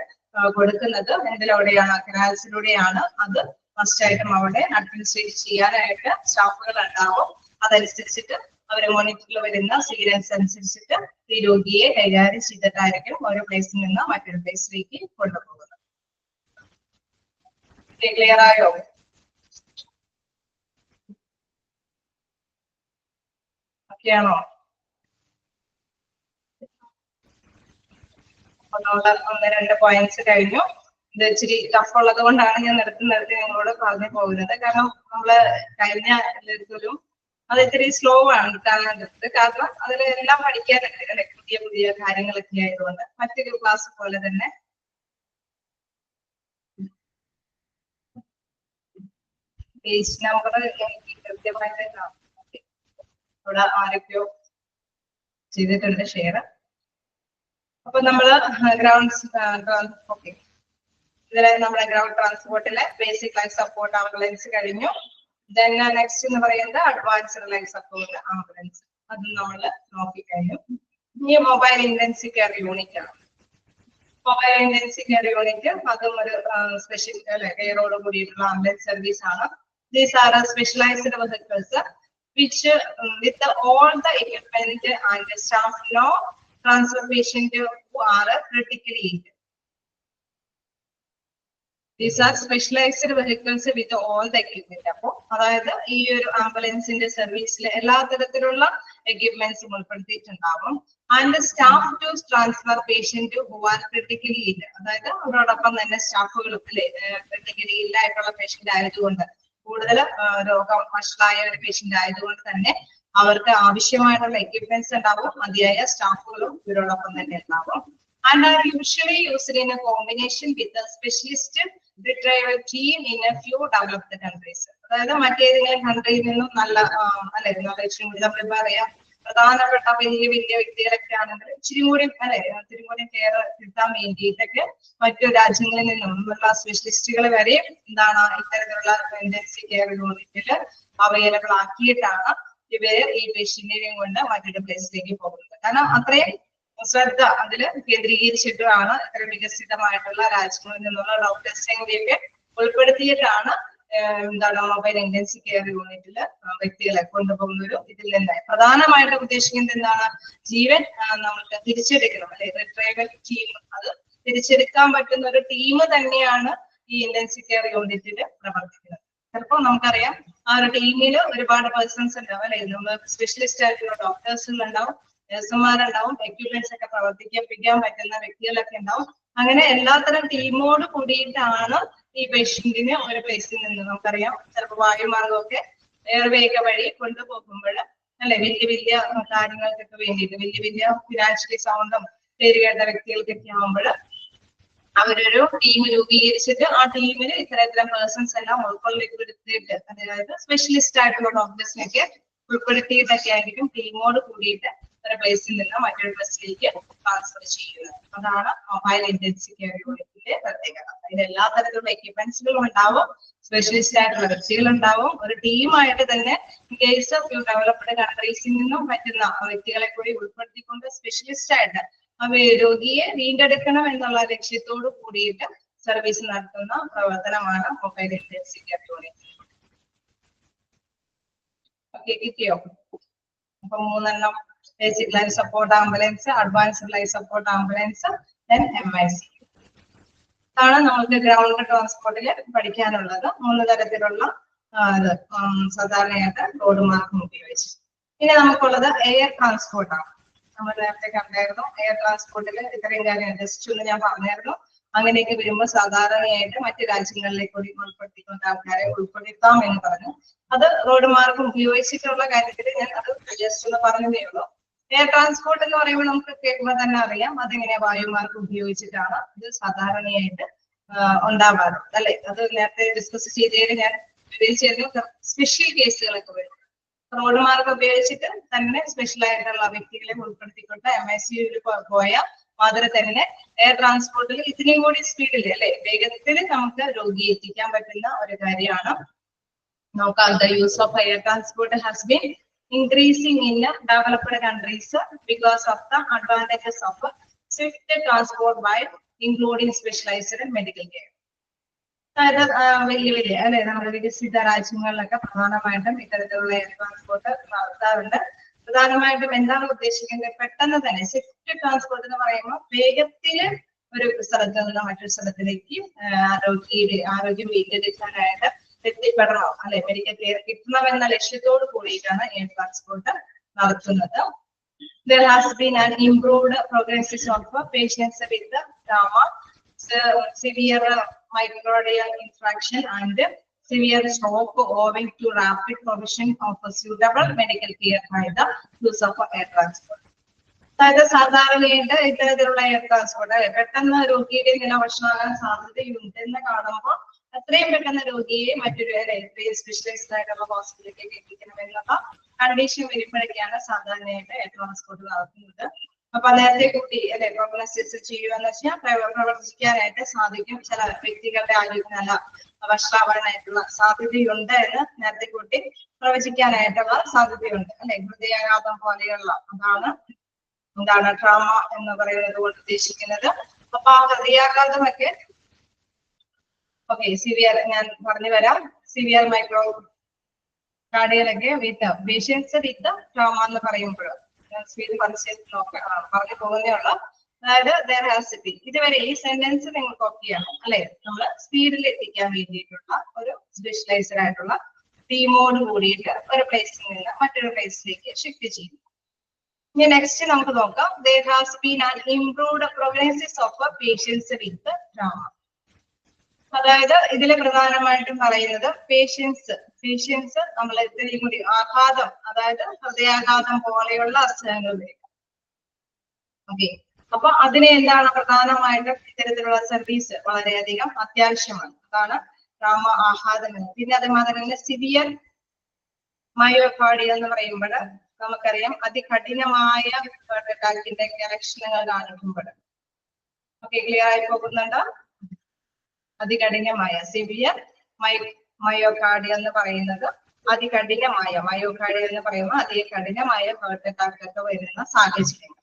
കൊടുക്കുന്നത് എന്തിലൂടെയാണ്, കനാൽസിലൂടെയാണ്. അത് ഫസ്റ്റായിട്ടും അവിടെ അഡ്മിനിസ്ട്രേറ്റ് ചെയ്യാനായിട്ട് സ്റ്റാഫുകൾ ഉണ്ടാവും. അതനുസരിച്ചിട്ട് അവര് മോണിറ്ററിൽ വരുന്ന സീക്വൻസ് അനുസരിച്ചിട്ട് ഈ രോഗിയെ കൈകാര്യം ചെയ്തിട്ടായിരിക്കും ഒരു പ്ലേസിൽ നിന്ന് മറ്റൊരു പ്ലേസിലേക്ക് കൊണ്ടുപോകുന്നത്. ക്ലിയർ ആയോ? ഓക്കെയാണോ? ഒന്നുള്ള 1-2 പോയിന്റ്സ് കഴിഞ്ഞു. ഇത് ഇച്ചിരി ടഫ് ഉള്ളത് കൊണ്ടാണ് ഞാൻ നിർത്തി നിങ്ങളോട് പറഞ്ഞു പോകുന്നത്. കാരണം നമ്മള് കഴിഞ്ഞ ഇതിലും അത് ഇത്തിരി സ്ലോ ആണ് കിട്ടാനായിട്ട്. കാരണം അതിലെല്ലാം പഠിക്കാനുണ്ട് അല്ലെ, പുതിയ പുതിയ കാര്യങ്ങളൊക്കെ ആയതുകൊണ്ട്. മറ്റൊരു ക്ലാസ് പോലെ തന്നെ പേജ് നമ്പർ എനിക്ക് കൃത്യമായിട്ട് ഇവിടെ ആരൊക്കെയോ ചെയ്തിട്ടുണ്ട് ഷെയർ. അപ്പൊ നമ്മള് ഓക്കെ, ഇതിലെ നമ്മുടെ ഗ്രൗണ്ട് ട്രാൻസ്പോർട്ടിലെ ബേസിക് ലൈഫ് സപ്പോർട്ട് ആംബുലൻസ് കഴിഞ്ഞു. ദെൻ നെക്സ്റ്റ് എന്ന് പറയുന്നത് അഡ്വാൻസ്ഡ് ലൈഫ് സപ്പോർട്ട് ആംബുലൻസ്, അത് നമ്മൾ നോക്കിക്കഴിഞ്ഞു. ഇനി മൊബൈൽ ഇന്റൻസീവ് കെയർ യൂണിറ്റ് ആണ്. മൊബൈൽ ഇന്റൻസീവ് കെയർ യൂണിറ്റ് അതും ഒരു സ്പെഷ്യൽ കെയറോട് കൂടിയിട്ടുള്ള ആംബുലൻസ് സർവീസ് ആണ്. These are specialized vehicles which with all the equipment and staff no transfer patient who are critically ill. These are specialized vehicles with all the equipment. അപ്പോ അതായത് ഈ ഒരു ആംബുലൻസിന്റെ സർവീസിൽ എല്ലാ തരത്തിലുള്ള എക്യുപ്മെന്റ്സും ഉൾപ്പെടുത്തിയിട്ടുണ്ടാവും. And staff to transfer patient who are critically ill, അതായത് അവരോടൊപ്പം തന്നെ സ്റ്റാഫുകൾ ക്രിട്ടിക്കലി ഇല്ലായിട്ടുള്ള പേഷ്യന്റ് ആയതുകൊണ്ട്, കൂടുതൽ രോഗം വഷളായ ഒരു പേഷ്യന്റ് ആയതുകൊണ്ട് തന്നെ അവർക്ക് ആവശ്യമായിട്ടുള്ള എക്യുപ്മെന്റ്സ് ഉണ്ടാവും, മതിയായ സ്റ്റാഫുകളും ഇവരോടൊപ്പം തന്നെ ഉണ്ടാവും. And are usually used in a combination with a specialist retrieval team in a few developed countries. അതായത് മറ്റേതെങ്കിലും കൺട്രിയിൽ നിന്നും നല്ല നമ്മളിപ്പോ അറിയാം, പ്രധാനപ്പെട്ട വലിയ വലിയ വ്യക്തികളൊക്കെ ആണെങ്കിൽ ഇച്ചിരി കൂടി കെയർ കിട്ടാൻ വേണ്ടിയിട്ടൊക്കെ മറ്റു രാജ്യങ്ങളിൽ നിന്നുള്ള സ്പെഷ്യലിസ്റ്റുകൾ വരെ എന്താണ് ഇത്തരത്തിലുള്ള ഇന്റൻസീവ് കെയർ യൂണിറ്റിൽ അവൈലബിൾ ആക്കിയിട്ടാണ് ഇവര് ഈ പേഷ്യന്റിനെയും കൊണ്ട് മറ്റൊരു പ്ലേസിലേക്ക് പോകുന്നത്. കാരണം അത്രയും ശ്രദ്ധ അതിൽ കേന്ദ്രീകരിച്ചിട്ടാണ് ഇത്ര വികസിതമായിട്ടുള്ള രാജ്യങ്ങളിൽ നിന്നുള്ള ഡോക്ടേഴ്സിനെയൊക്കെ ഉൾപ്പെടുത്തിയിട്ടാണ് എന്താണ് മൊബൈൽ ഇന്റൻസീവ് കെയർ യൂണിറ്റില് വ്യക്തികളെ കൊണ്ടുപോകുന്ന ഒരു ഇതിൽ നിന്ന് പ്രധാനമായിട്ട് ഉദ്ദേശിക്കുന്നത് എന്താണ്, ജീവൻ നമുക്ക് തിരിച്ചെടുക്കണം അല്ലെ, റിട്രൈവൽ ടീം, അത് തിരിച്ചെടുക്കാൻ പറ്റുന്ന ഒരു ടീം തന്നെയാണ് ഈ ഇന്റൻസീവ് കെയർ യൂണിറ്റില് പ്രവർത്തിക്കുന്നത്. ചിലപ്പോൾ നമുക്കറിയാം ആ ഒരു ടീമിൽ ഒരുപാട് പേഴ്സൺസ് ഉണ്ടാവും അല്ലെ, നമ്മൾ സ്പെഷ്യലിസ്റ്റ് ആയിട്ടുള്ള ഡോക്ടേഴ്സുകൾ ഉണ്ടാവും, നഴ്സുമാരുണ്ടാവും, എക്യുപ്മെന്റ്സ് ഒക്കെ പ്രവർത്തിപ്പിക്കാൻ പറ്റുന്ന വ്യക്തികളൊക്കെ ഉണ്ടാവും. അങ്ങനെ എല്ലാത്തരം ടീമോട് കൂടിയിട്ടാണ് ഈ പേഷ്യന്റിന് ഒരു പ്ലേസിൽ നിന്ന്, നമുക്കറിയാം ചിലപ്പോൾ വായുമാർഗമൊക്കെ എയർവേയൊക്കെ വഴി കൊണ്ടുപോകുമ്പോൾ അല്ലെ, വലിയ വലിയ കാര്യങ്ങൾക്കൊക്കെ വേണ്ടിയിട്ട് വലിയ വലിയ ഫിനാൻഷ്യലി സൗണ്ടും പേരുകേട്ട വ്യക്തികൾക്കൊക്കെ ആവുമ്പോൾ അവരൊരു ടീം രൂപീകരിച്ചിട്ട് ആ ടീമിൽ ഇത്തരം പേഴ്സൺസ് എല്ലാം ഉൾപ്പെടുത്തിയിട്ട്, അതായത് സ്പെഷ്യലിസ്റ്റ് ആയിട്ടുള്ള ഡോക്ടേഴ്സിനൊക്കെ ഉൾപ്പെടുത്തിയിട്ടൊക്കെ ആയിരിക്കും ടീമോട് കൂടിയിട്ട് ഒരു പ്ലേസിൽ നിന്ന് മറ്റൊരു പ്ലേസിലേക്ക് ട്രാൻസ്ഫർ ചെയ്യുന്നത്. അതാണ് മൊബൈൽ ഇന്റൻസീവ് കെയർ യൂണിറ്റിന്റെ പ്രത്യേകത. അതിൽ എല്ലാ തരത്തിലുള്ള എക്യുപ്മെന്റ്സുകളും ഉണ്ടാവും, സ്പെഷ്യലിസ്റ്റ് ആയിട്ടുള്ള വ്യക്തികൾ ഉണ്ടാവും, ഒരു ടീമായിട്ട് തന്നെ കേസ് ഓഫ് ഡെവലപ്ഡ് കൺട്രീസിൽ നിന്നും പറ്റുന്ന വ്യക്തികളെ കൂടി ഉൾപ്പെടുത്തിക്കൊണ്ട് സ്പെഷ്യലിസ്റ്റ് ആയിട്ട് രോഗിയെ വീണ്ടെടുക്കണം എന്നുള്ള ലക്ഷ്യത്തോട് കൂടിയിട്ട് സർവീസ് നടത്തുന്ന പ്രവർത്തനമാണ് mobile intensive care unit. Okay, കിട്ടിയോ? അപ്പൊ 3 basic life support ambulance, advanced life support ambulance, then MIC. ഇതാണ് നമുക്ക് ഗ്രൗണ്ട് ട്രാൻസ്പോർട്ടിൽ പഠിക്കാനുള്ളത്. 3 തരത്തിലുള്ള സാധാരണയായിട്ട് റോഡ് മാർഗം ഉപയോഗിച്ച്. ഇനി നമുക്കുള്ളത് എയർ ട്രാൻസ്പോർട്ട് ആണ്. നമ്മൾ നേരത്തെ കണ്ടായിരുന്നു എയർ ട്രാൻസ്പോർട്ടിൽ ഇത്രയും കാര്യം ജസ്റ്റ് ഒന്ന് ഞാൻ പറഞ്ഞായിരുന്നു. അങ്ങനെയൊക്കെ വരുമ്പോൾ സാധാരണയായിട്ട് മറ്റു രാജ്യങ്ങളിലേക്ക് കൂടി ഉൾപ്പെടുത്തിക്കൊണ്ട് ആൾക്കാരെ ഉൾപ്പെടുത്താം എന്ന് പറഞ്ഞു. അത് റോഡ് മാർഗം ഉപയോഗിച്ചിട്ടുള്ള കാര്യത്തിൽ ഞാൻ അത് ജസ്റ്റ് ഒന്ന് പറഞ്ഞതേ ഉള്ളൂ. എയർ ട്രാൻസ്പോർട്ട് എന്ന് പറയുമ്പോൾ നമുക്ക് കേൾക്കുമ്പോൾ തന്നെ അറിയാം അതെങ്ങനെ വായുമാർഗം ഉപയോഗിച്ചിട്ടാണ് ഇത് സാധാരണയായിട്ട് ഉണ്ടാവാറ് അല്ലെ. അത് നേരത്തെ ഡിസ്കസ് ചെയ്തതിൽ ഞാൻ വിവരിച്ചിരുന്നു. സ്പെഷ്യൽ കേസുകളൊക്കെ വരും റോഡ് മാർഗം ഉപയോഗിച്ചിട്ട് തന്നെ സ്പെഷ്യൽ ആയിട്ടുള്ള വ്യക്തികളെ ഉൾപ്പെടുത്തിക്കൊണ്ട് MICUവിൽ പോയ മാതിരി തന്നെ എയർ ട്രാൻസ്പോർട്ടിൽ ഇതിനെയും കൂടി സ്പീഡിൽ അല്ലെ, വേഗത്തിൽ നമുക്ക് രോഗിയെ എത്തിക്കാൻ പറ്റുന്ന ഒരു കാര്യമാണ്. നോക്കാം, the use of air transport has been increasing in developed countries because of the advantages of swift transport by including specialized medical care. അതായത് വലിയ വലിയ അല്ലെ നമ്മുടെ വികസിത രാജ്യങ്ങളിലൊക്കെ പ്രധാനമായിട്ടും ഇത്തരത്തിലുള്ള എയർ ട്രാൻസ്പോർട്ട് നടത്താറുണ്ട്. പ്രധാനമായിട്ടും എന്താണ് ഉദ്ദേശിക്കുന്നത്, പെട്ടെന്ന് തന്നെ സ്വിഫ്റ്റ് ട്രാൻസ്പോർട്ട് എന്ന് പറയുമ്പോൾ വേഗത്തില് ഒരു സ്ഥലത്ത് നിന്ന് മറ്റൊരു സ്ഥലത്തിലേക്ക് ആരോഗ്യം വീണ്ടെടുക്കാനായിട്ട് എത്തിപ്പെടണം അല്ലെ, മെഡിക്കൽ കെയർ കിട്ടണം എന്ന ലക്ഷ്യത്തോട് കൂടിയിട്ടാണ് എയർ ട്രാൻസ്പോർട്ട് നടത്തുന്നത്. there has been an improved prognosis of patients with trauma, severe myocardial infarction and severe stroke owing to rapid provision of suitable medical care by the use of air transport. അതായത് സാധാരണയായിട്ട് ഇത്തരത്തിലുള്ള എയർ ട്രാൻസ്പോർട്ട് പെട്ടെന്ന് രോഗിയുടെ നില വഷളാകാൻ സാധ്യതയുണ്ടെന്ന് കാണുമ്പോൾ എത്രയും പെട്ടെന്ന് രോഗിയെ മറ്റൊരു സ്പെഷ്യലൈസ്ഡ് ആയിട്ടുള്ള ഹോസ്പിറ്റലിലേക്ക് എത്തിക്കണമെന്നുള്ള കണ്ടീഷൻ വരുമ്പോഴൊക്കെയാണ് സാധാരണയായിട്ട് എയർ ട്രാൻസ്പോർട്ട് നടത്തുന്നത്. അപ്പൊ നേരത്തെ കൂട്ടി പ്രോഗ്നോസിസ് ചെയ്യുകയെന്ന് വെച്ചാൽ പ്രവർത്തിക്കാനായിട്ട് സാധിക്കും. ചില വ്യക്തികളുടെ ആരോഗ്യനില വഷളാവാനായിട്ടുള്ള സാധ്യതയുണ്ട് എന്ന് നേരത്തെ കൂട്ടി പ്രവചിക്കാനായിട്ടുള്ള സാധ്യതയുണ്ട് ഹൃദയാഘാതം പോലെയുള്ള എന്താണ് ട്രോമ എന്ന് പറയുന്നത് കൊണ്ട് ഉദ്ദേശിക്കുന്നത്. അപ്പൊ ആ ഹൃദയാഘാതമൊക്കെ സിവിയർ ഞാൻ പറഞ്ഞു വരാം. സിവിയർ മൈക്രോ കാർഡിയലൊക്കെ വിത്ത് പേഷ്യൻസ് വിത്ത് ട്രോമ എന്ന് പറയുമ്പോൾ ഞാൻ സ്പീഡ് പറഞ്ഞു പോകുന്നേ ഉള്ളൂ. അതായത് there has to be, ഇതുവരെ ഈ സെന്റൻസ് നിങ്ങൾ കോപ്പി ചെയ്യണം അല്ലെ. നമ്മൾ സ്പീഡിൽ എത്തിക്കാൻ വേണ്ടിയിട്ടുള്ള ഒരു സ്പെഷ്യലൈസ്ഡ് ആയിട്ടുള്ള ടീമോട് കൂടിയിട്ട് ഒരു പ്ലേസിൽ നിന്ന് മറ്റൊരു പ്ലേസിലേക്ക് ഷിഫ്റ്റ് ചെയ്യും. ഇനി നെക്സ്റ്റ് നമുക്ക് നോക്കാം. there has been an improved prognosis of patients with trauma. അതായത് ഇതിൽ പ്രധാനമായിട്ടും പറയുന്നത് പേഷ്യൻസ് നമ്മൾ ഇത്രയും കൂടി ആഘാതം, അതായത് ഹൃദയാഘാതം പോലെയുള്ള അസുഖങ്ങൾ വരും. ഓക്കെ, അപ്പൊ അതിനെ എന്താണ് പ്രധാനമായിട്ടും ഇത്തരത്തിലുള്ള സർവീസ് വളരെയധികം അത്യാവശ്യമാണ്. അതാണ് ട്രോമ ആഘാതങ്ങൾ. പിന്നെ അതേമാതിരി തന്നെ സിവിയർ മയോകാർഡിയ എന്ന് പറയുമ്പോൾ നമുക്കറിയാം അതികഠിനമായ അറ്റാക്കിന്റെ ലക്ഷണങ്ങൾ കാണിക്കുമ്പോൾ. ഓക്കെ, ക്ലിയർ ആയി പോകുന്നുണ്ടോ? അതികഠിനമായ സിവിയർ മയോകാർഡിയ എന്ന് പറയുന്നത് അതികഠിനമായ മയോകാർഡിയ എന്ന് പറയുമ്പോൾ അതികഠിനമായ ഹാർട്ട് അറ്റാക്ക് ഒക്കെ വരുന്ന സാഹചര്യങ്ങൾ.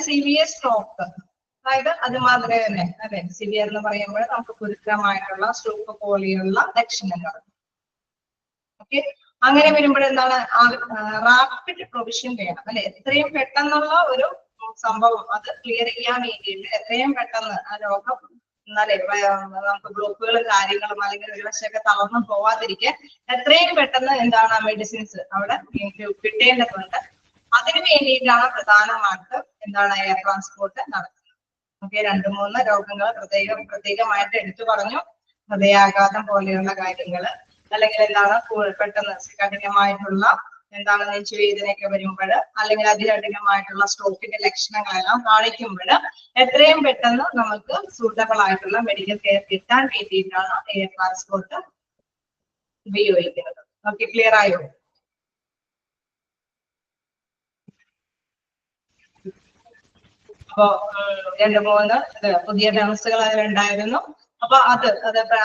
സിവിയർ സ്ട്രോക്ക്, അതായത് അതുമാതിരി തന്നെ അല്ലെ സിവിയർ എന്ന് പറയുമ്പോൾ നമുക്ക് ഗുരുതരമായിട്ടുള്ള സ്ട്രോക്ക് പോലെയുള്ള ലക്ഷണങ്ങൾ. ഓക്കെ, അങ്ങനെ വരുമ്പോൾ എന്താണ് റാപ്പിഡ് പ്രൊവിഷൻ വേണം അല്ലെ. എത്രയും പെട്ടെന്നുള്ള ഒരു സംഭവം അത് ക്ലിയർ ചെയ്യാൻ വേണ്ടിയിട്ട് എത്രയും പെട്ടെന്ന് ആ രോഗം എന്നാലേ നമുക്ക് ബ്ലോക്കുകളും കാര്യങ്ങളും അല്ലെങ്കിൽ ഒരു വശമൊക്കെ തളർന്നു പോവാതിരിക്കാൻ എത്രയും പെട്ടെന്ന് എന്താണ് മെഡിസിൻസ് അവിടെ കിട്ടേണ്ടതുണ്ട്. അതിനു വേണ്ടിയിട്ടാണ് പ്രധാനമായിട്ട് എന്താണ് എയർ ട്രാൻസ്പോർട്ട് നടത്തുന്നത്. ഓക്കെ, 2-3 രോഗങ്ങൾ പ്രത്യേകമായിട്ട് എടുത്തു പറഞ്ഞു. ഹൃദയാഘാതം പോലെയുള്ള കാര്യങ്ങള്, അല്ലെങ്കിൽ എന്താണ് പെട്ടെന്ന് കഠിനമായിട്ടുള്ള എന്താണ് നെഞ്ചുവേദനയൊക്കെ വരുമ്പോൾ, അല്ലെങ്കിൽ അതിലധികമായിട്ടുള്ള സ്ട്രോക്കിന്റെ ലക്ഷണങ്ങളെല്ലാം കാണിക്കുമ്പോൾ എത്രയും പെട്ടെന്ന് നമുക്ക് സൂട്ടബിൾ ആയിട്ടുള്ള മെഡിക്കൽ കെയർ കിട്ടാൻ വേണ്ടിയിട്ടാണ് എയർ ട്രാൻസ്പോർട്ട് ഉപയോഗിക്കുന്നത്. ഓക്കെ, ക്ലിയർ ആയോ? അപ്പോ 2-3 പുതിയ ടേംസുകൾ അതിലുണ്ടായിരുന്നു. അപ്പൊ അത്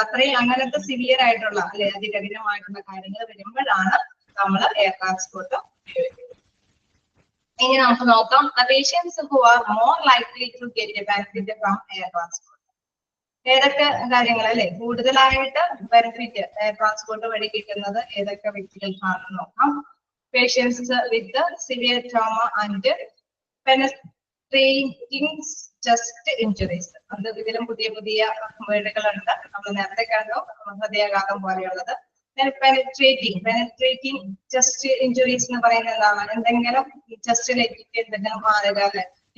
അത്രയും അങ്ങനത്തെ സിവിയർ ആയിട്ടുള്ള അല്ലെ അതികഠിനമായിട്ടുള്ള കാര്യങ്ങൾ വരുമ്പോഴാണ് നമ്മൾ എയർ ട്രാൻസ്പോർട്ട് ഉപയോഗിക്കുന്നത്. ഇനി നമുക്ക് നോക്കാം patients who are more likely to get a benefit from air transport. ഏതൊക്കെ കാര്യങ്ങൾ അല്ലെ കൂടുതലായിട്ട് ബെനിഫിറ്റ് എയർ ട്രാൻസ്പോർട്ട് വഴി കിട്ടുന്നത് ഏതൊക്കെ വ്യക്തികൾക്കാണെന്ന് നോക്കാം. Patients with severe trauma and penetrating chest injuries. അത് ഇതിലും പുതിയ വേർഡുകളുണ്ട്. നമ്മൾ നേരത്തെ കണ്ടു ഹൃദയാഘാതം പോലെയുള്ളത്. പെനട്രേറ്റിംഗ് ചെസ്റ്റ് ഇഞ്ചുറീസ് എന്ന് പറയുന്നത് എന്താണ്? എന്തെങ്കിലും ചെസ്റ്റിലേക്ക് എന്തെങ്കിലും മാറുക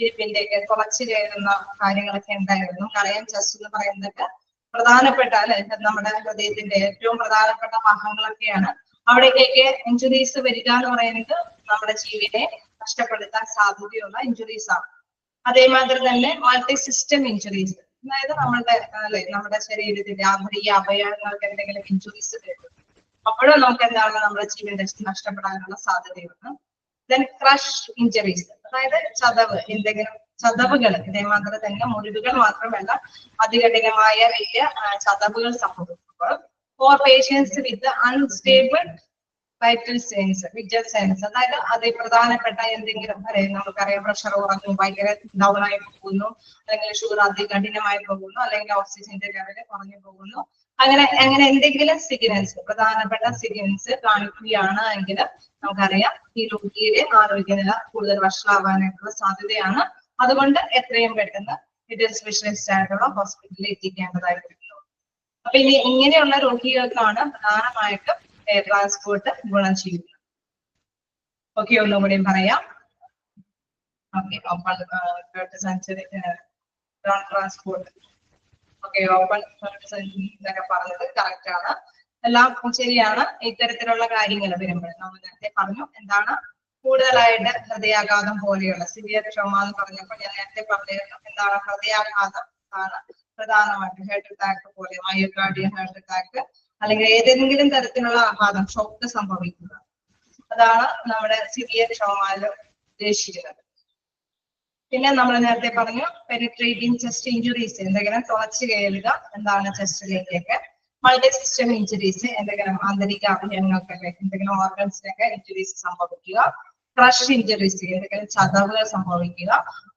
ഇരിപ്പിന്റെ ഒക്കെ കുറച്ച് കയറുന്ന കാര്യങ്ങളൊക്കെ ഉണ്ടായിരുന്നു. കളയാൻ ചെസ്റ്റ് എന്ന് പറയുന്നതൊക്കെ പ്രധാനപ്പെട്ട അല്ലെ നമ്മുടെ ഹൃദയത്തിന്റെ ഏറ്റവും പ്രധാനപ്പെട്ട ഭാഗങ്ങളൊക്കെയാണ്. അവിടേക്കൊക്കെ ഇഞ്ചുറീസ് വരിക എന്ന് പറയുന്നത് നമ്മുടെ ജീവനെ നഷ്ടപ്പെടുത്താൻ സാധ്യതയുള്ള ഇഞ്ചുറീസ് ആണ്. അതേമാതിരി തന്നെ മൾട്ടി സിസ്റ്റം ഇഞ്ചുറീസ്, അതായത് നമ്മുടെ ശരീരത്തിന്റെ ആന്തരിക അവയവങ്ങൾക്ക് എന്തെങ്കിലും ഇഞ്ചുറീസ് വരും, അപ്പോഴും നമുക്ക് എന്താണ് നമ്മുടെ ജീവൻ നഷ്ടപ്പെടാനുള്ള സാധ്യതയുണ്ട്. ദെൻ ക്രഷ് ഇഞ്ചുറീസ്, അതായത് എന്തെങ്കിലും ചതവുകൾ, ഇതേമാതിരി തന്നെ മുറിവുകൾ മാത്രമല്ല അതികഠിനമായ വലിയ ചതവുകൾ സംഭവിക്കുമ്പോൾ. Four patients with unstable vital sense, അതായത് അത് പ്രധാനപ്പെട്ട എന്തെങ്കിലും നമുക്കറിയാം പ്രഷർ കുറഞ്ഞു, ഭയങ്കര ഡൗൺ ആയി പോകുന്നു, അല്ലെങ്കിൽ ഷുഗർ അതികഠിനമായി പോകുന്നു, അല്ലെങ്കിൽ ഓക്സിജന്റെ ലെവല് കുറഞ്ഞു പോകുന്നു, അങ്ങനെ എന്തെങ്കിലും സിഗ്നൽസ്, പ്രധാനപ്പെട്ട സിഗ്നൽസ് കാണിക്കുകയാണ് എങ്കിൽ നമുക്കറിയാം ഈ രോഗിയുടെ ആരോഗ്യനില കൂടുതൽ വഷളാവാനായിട്ടുള്ള സാധ്യതയാണ്. അതുകൊണ്ട് എത്രയും പെട്ടെന്ന് ഇത് സ്പെഷ്യലിസ്റ്റ് ആയിട്ടുള്ള ഹോസ്പിറ്റലിൽ എത്തിക്കേണ്ടതായിട്ടുണ്ട്. അപ്പൊ ഇങ്ങനെയുള്ള രോഗികൾക്കാണ് പ്രധാനമായിട്ടും എയർ ട്രാൻസ്പോർട്ട് ഗുണം ചെയ്യുന്നത്. ഓക്കെ, ഒന്നുകൂടിയും പറയാം. Okay, open century transport. Okay, open എന്നൊക്കെ പറഞ്ഞത് കറക്റ്റ് ആണ്, എല്ലാം ശരിയാണ്. ഇത്തരത്തിലുള്ള കാര്യങ്ങൾ വരുമ്പോൾ നമ്മൾ നേരത്തെ പറഞ്ഞു എന്താണ് കൂടുതലായിട്ട് ഹൃദയാഘാതം പോലെയുള്ള സിവിയർ ട്രോമ എന്ന് പറഞ്ഞപ്പോൾ ഞാൻ നേരത്തെ പറഞ്ഞിരുന്നു എന്താണ് ഹൃദയാഘാതം ആണ് പ്രധാനമായിട്ട്. ഹാർട്ട് അറ്റാക്ക് പോലെ, മയോകാർഡിയം ഹാർട്ട് അറ്റാക്ക് അല്ലെങ്കിൽ ഏതെങ്കിലും തരത്തിലുള്ള ആഘാതം, ഷോക്ക് സംഭവിക്കുക, അതാണ് നമ്മുടെ സിവിയർ ട്രോമയിൽ ഉദ്ദേശിക്കുന്നത്. പിന്നെ നമ്മൾ നേരത്തെ പറഞ്ഞു പെനിട്രേറ്റിംഗ് ചെസ്റ്റ് ഇഞ്ചുറീസ്, എന്തെങ്കിലും തുളച്ചു കയറുക എന്താണ് ചെസ്റ്റിലേക്കൊക്കെ. മൾട്ടി സിസ്റ്റം ഇഞ്ചുറീസ്, എന്തെങ്കിലും ആന്തരിക അവയവങ്ങൾക്കൊക്കെ എന്തെങ്കിലും ഓർഗൻസിനൊക്കെ ഇഞ്ചുറീസ് സംഭവിക്കുക. ക്രഷ് ഇഞ്ചുറീസ്, എന്തെങ്കിലും ചതവുകൾ സംഭവിക്കുക.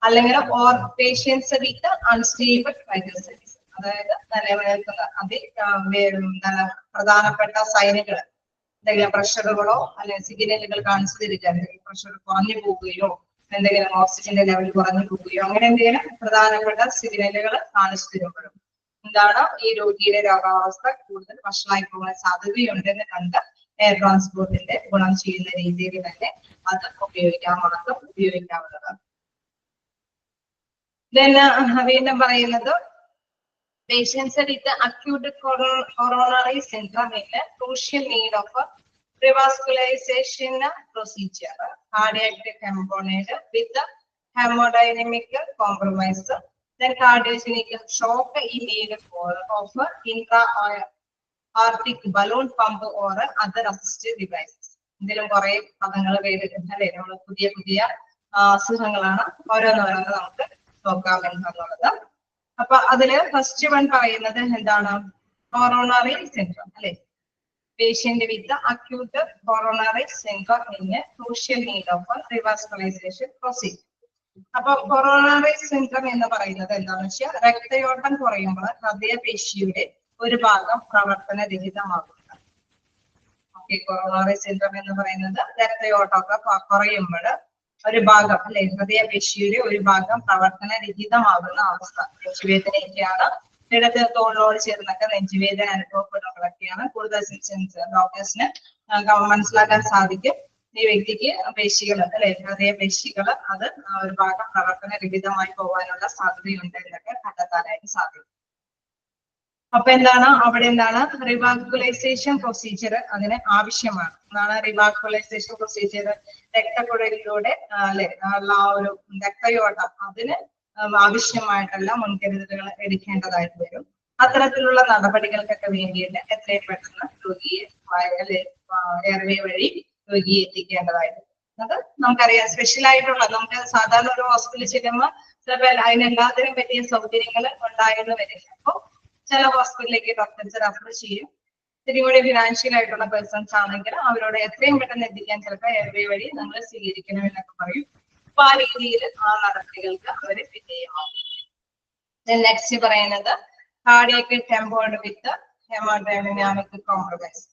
അല്ലെങ്കിൽ or patients with unstable vital signs, അതായത് നിലനിൽക്കുന്ന എന്താണ് പ്രധാനപ്പെട്ട സൈനുകൾ, എന്തെങ്കിലും പ്രഷറുകളോ അല്ലെങ്കിൽ സിഗ്നലുകൾ കാണിച്ചു തരിക, എന്തെങ്കിലും പ്രഷർ കുറഞ്ഞു പോവുകയോ എന്തെങ്കിലും ഓക്സിജന്റെ ലെവൽ കുറഞ്ഞു പോവുകയോ അങ്ങനെ എന്തെങ്കിലും പ്രധാനപ്പെട്ട സിഗ്നലുകൾ കാണിച്ചു തരുമ്പോഴും എന്താണ് ഈ രോഗിയുടെ രോഗാവസ്ഥ കൂടുതൽ വഷളായി പോകാൻ സാധ്യതയുണ്ടെന്ന് കണ്ട് എയർ ട്രാൻസ്പോർട്ടിന്റെ ഗുണം ചെയ്യുന്ന രീതിയിൽ തന്നെ അത് മാത്രം ഉപയോഗിക്കാവുന്നതാണ്. വീണ്ടും പറയുന്നത് patients with acute coronary syndrome in crucial need of revascularization procedure, cardiac component with hemodynamic compromise, then cardiogenic shock in need of intra-aortic balloon pump or other assisted devices. ഇതിലും കുറെ പദങ്ങൾ കേട്ടിട്ടുണ്ടല്ലേ, നമ്മൾ പുതിയ പുതിയ അസുഖങ്ങളാണ് ഓരോന്നോരോന്ന് നമുക്ക് നോക്കാം എന്നുള്ളത്. അപ്പൊ അതില് ഫസ്റ്റ് വൺ പറയുന്നത് എന്താണ്, കൊറോണറി സിൻഡ്രോം അല്ലെ. Patient with the acute coronary syndrome in a crucial need of a revascularization procedure. അപ്പൊ കൊറോണറി സിൻഡ്രോം എന്ന് പറയുന്നത് എന്താണെന്ന് വെച്ചാൽ രക്തയോട്ടം കുറയുമ്പോൾ ഹൃദയപേശിയുടെ ഒരു ഭാഗം പ്രവർത്തനരഹിതമാകുക. ഓക്കെ, കൊറോണറി സിൻഡ്രോം എന്ന് പറയുന്നത് രക്തയോട്ടമൊക്കെ കുറയുമ്പോൾ ഒരു ഭാഗം അല്ലെ ഹൃദയപേശിയുടെ ഒരു ഭാഗം പ്രവർത്തനരഹിതമാകുന്ന അവസ്ഥ. നെഞ്ചുവേദനയൊക്കെയാണ്, ഇടത് തോളിനോട് ചേർന്നൊക്കെ നെഞ്ചുവേദന അനുഭവപ്പെടുന്നതൊക്കെയാണ്. കൂടുതൽ സിംറ്റംസ് ഡോക്ടേഴ്സിന് മനസ്സിലാക്കാൻ സാധിക്കും. ഈ വ്യക്തിക്ക് പേശികൾ അല്ലെ ഹൃദയപേശികൾ അത് ഒരു ഭാഗം പ്രവർത്തനരഹിതമായി പോകാനുള്ള സാധ്യതയുണ്ട് എന്നൊക്കെ കണ്ടെത്താനായിട്ട് സാധിക്കും. അപ്പൊ എന്താണ് അവിടെ എന്താണ് റിവാസ്കുലൈസേഷൻ പ്രൊസീജിയർ അതിന് ആവശ്യമാണ്. എന്താണ് റിവാസ്കുലൈസേഷൻ പ്രൊസീജിയർ? രക്തക്കുഴലിലൂടെ അല്ലെ ആ ഒരു രക്തയോട്ടം അതിന് ആവശ്യമായിട്ടുള്ള മുൻകരുതലുകൾ എടുക്കേണ്ടതായിട്ട് വരും. അത്തരത്തിലുള്ള നടപടികൾക്കൊക്കെ വേണ്ടിയിട്ട് എത്രയും പെട്ടെന്ന് രോഗിയെ എയർവേ വഴി രോഗിയെ എത്തിക്കേണ്ടതായിട്ട്. അത് നമുക്കറിയാം സ്പെഷ്യൽ ആയിട്ടുള്ള, നമുക്ക് സാധാരണ ഒരു ഹോസ്പിറ്റലിൽ ചെല്ലുമ്പോൾ ചിലപ്പോൾ അതിനെല്ലാത്തിനും പറ്റിയ സൗകര്യങ്ങൾ ഉണ്ടായെന്ന് വരില്ല. അപ്പോൾ ചില ഹോസ്പിറ്റലിലേക്ക് ഡോക്ടേഴ്സ് റെഫർ ചെയ്യും. ഇത്തിരി കൂടി ഫിനാൻഷ്യൽ ആയിട്ടുള്ള പേഴ്സൺസ് ആണെങ്കിൽ അവരോട് എത്രയും പെട്ടെന്ന് എത്തിക്കാൻ ചിലപ്പോൾ എയർവേ വഴി നമ്മൾ സ്വീകരിക്കണം എന്നൊക്കെ പറയും. അപ്പൊ ആ രീതിയിൽ ആ നടപടികൾക്ക് അവര് വിധേയമാകും. നെക്സ്റ്റ് പറയുന്നത് കാർഡിയക് ടെമ്പോർഡ് വിത്ത് ഹെമോഡൈനാമിക് കോംപ്രമൈസ്.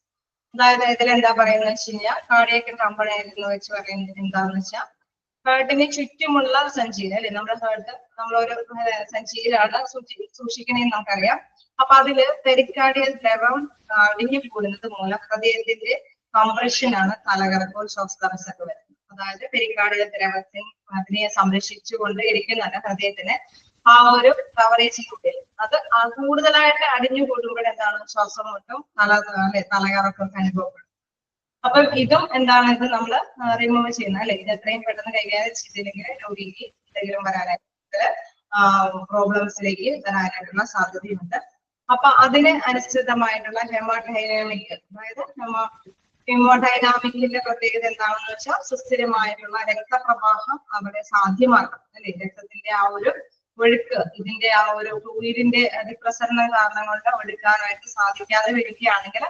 അതായത് ഇതിൽ എന്താ പറയുന്നത് വെച്ച് കഴിഞ്ഞാൽ കാർഡിയക് കമ്പോണന്റ് എന്ന് വെച്ച് പറയുന്നത് എന്താണെന്ന് വെച്ചാൽ ഹാർട്ടിന് ചുറ്റുമുള്ള സഞ്ചിയിൽ അല്ലെ, നമ്മുടെ ഹാർട്ട് നമ്മളൊരു സഞ്ചിയിലാണ് സൂക്ഷിക്കണേന്ന് നമുക്കറിയാം. അപ്പൊ അതില് പെരിക്കാർഡിയൽ ദ്രവം അടിഞ്ഞു കൂടുന്നത് മൂലം ഹൃദയത്തിന്റെ കംപ്രഷനാണ് തലകറക്കവും ശ്വാസതടസ്സമൊക്കെ വരുന്നത്. അതായത് പെരിക്കാർഡിയൽ ദ്രവത്തിൽ അതിനെ സംരക്ഷിച്ചുകൊണ്ട് ഇരിക്കുന്നുണ്ട് ഹൃദയത്തിന് ആ ഒരു കവറേജിനുള്ളിൽ. അത് കൂടുതലായിട്ട് അടിഞ്ഞു കൂടുമ്പോൾ എന്താണ് ശ്വാസം മുട്ടും തലകറക്കൊക്കെ അനുഭവപ്പെടും. അപ്പൊ ഇതും എന്താണ് ഇത് നമ്മൾ റിമൂവ് ചെയ്യുന്നത് അല്ലെ. ഇത് എത്രയും പെട്ടെന്ന് കൈകാര്യം ചെയ്തില്ലെങ്കിൽ രോഗിക്ക് എന്തെങ്കിലും വരാനായിട്ട് പ്രോബ്ലംസിലേക്ക് വരാനായിട്ടുള്ള സാധ്യതയുണ്ട്. അപ്പൊ അതിന് അനുസൃതമായിട്ടുള്ള ഹെമോഡൈനാമിക്, അതായത് ഹെമോഡൈനാമിക്കിന്റെ പ്രത്യേകത എന്താണെന്ന് വെച്ചാൽ സുസ്ഥിരമായിട്ടുള്ള രക്തപ്രവാഹം അവിടെ സാധ്യമാക്കണം അല്ലെ. രക്തത്തിന്റെ ആ ഒരു ഒഴുക്ക്, ഇതിന്റെ ആ ഒരു ഫ്ലൂയിഡിന്റെ അതിപ്രസരണം കാരണം കൊണ്ട് ഒഴുക്കാനായിട്ട് സാധിക്കാതെ വരികയാണെങ്കിൽ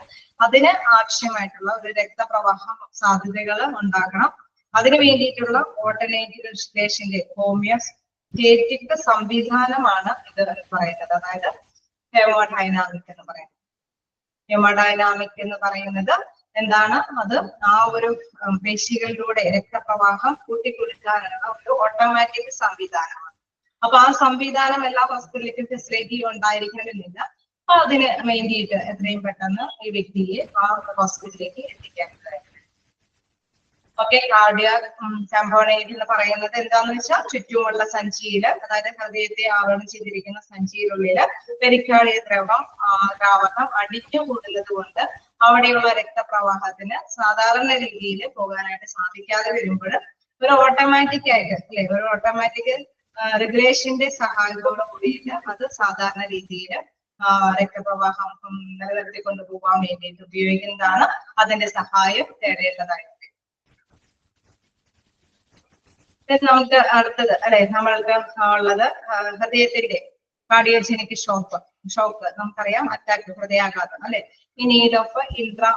അതിന് ആവശ്യമായിട്ടുള്ള ഒരു രക്തപ്രവാഹം സാധ്യതകൾ ഉണ്ടാക്കണം. അതിനു വേണ്ടിയിട്ടുള്ള ഓൾട്ടർനേറ്റീവ് ഹോമിയോസ്റ്റേറ്റിക് സംവിധാനമാണ് ഇത് പറയുന്നത്. അതായത് ഹെമോഡൈനാമിക് എന്ന് പറയുന്നത്. ഹെമോഡൈനാമിക് എന്ന് പറയുന്നത് എന്താണ്? അത് ആ ഒരു പേശികളിലൂടെ രക്തപ്രവാഹം കൂട്ടിക്കൊടുക്കാനുള്ള ഒരു ഓട്ടോമാറ്റിക് സംവിധാനമാണ്. അപ്പൊ ആ സംവിധാനം എല്ലാ ഹോസ്പിറ്റലിലേക്കും ഫെസിലിറ്റി ഉണ്ടായിരിക്കണമെന്നില്ല. അപ്പൊ അതിന് വേണ്ടിയിട്ട് എത്രയും പെട്ടെന്ന് ഈ വ്യക്തിയെ ആ ഹോസ്പിറ്റലിലേക്ക് എത്തിക്കേണ്ടതായിട്ട്. ഓക്കെ, കാർഡിയാക് കമ്പോണന്റ് എന്ന് പറയുന്നത് എന്താന്ന് വെച്ചാൽ ചുറ്റുമുള്ള സഞ്ചിയില്, അതായത് ഹൃദയത്തെ ആവരണം ചെയ്തിരിക്കുന്ന സഞ്ചിയിലുള്ളില് പെരിക്കാർഡിയ ദ്രാവകം അടിഞ്ഞു കൂടുന്നത് കൊണ്ട് അവിടെയുള്ള രക്തപ്രവാഹത്തിന് സാധാരണ രീതിയിൽ പോകാനായിട്ട് സാധിക്കാതെ വരുമ്പോൾ ഒരു ഓട്ടോമാറ്റിക് ആയിട്ട് അല്ലെ, ഒരു ഓട്ടോമാറ്റിക് റെഗുലേഷന്റെ സഹായത്തോടു കൂടിയിട്ട് അത് സാധാരണ രീതിയിൽ രക്തപ്രവാഹം നിലനിർത്തി കൊണ്ടുപോകാൻ വേണ്ടിയിട്ട് ഉപയോഗിക്കുന്നതാണ്. അതിന്റെ സഹായം തേടേണ്ടതായിട്ട്. നമുക്ക് അടുത്തത് അല്ലെ, നമ്മൾക്ക് ഉള്ളത് ഹൃദയത്തിന്റെ കാർഡിയോജനിക് ഷോക്ക് നമുക്കറിയാം, അറ്റാക്ക്, ഹൃദയാഘാതം അല്ലെ. In need of intra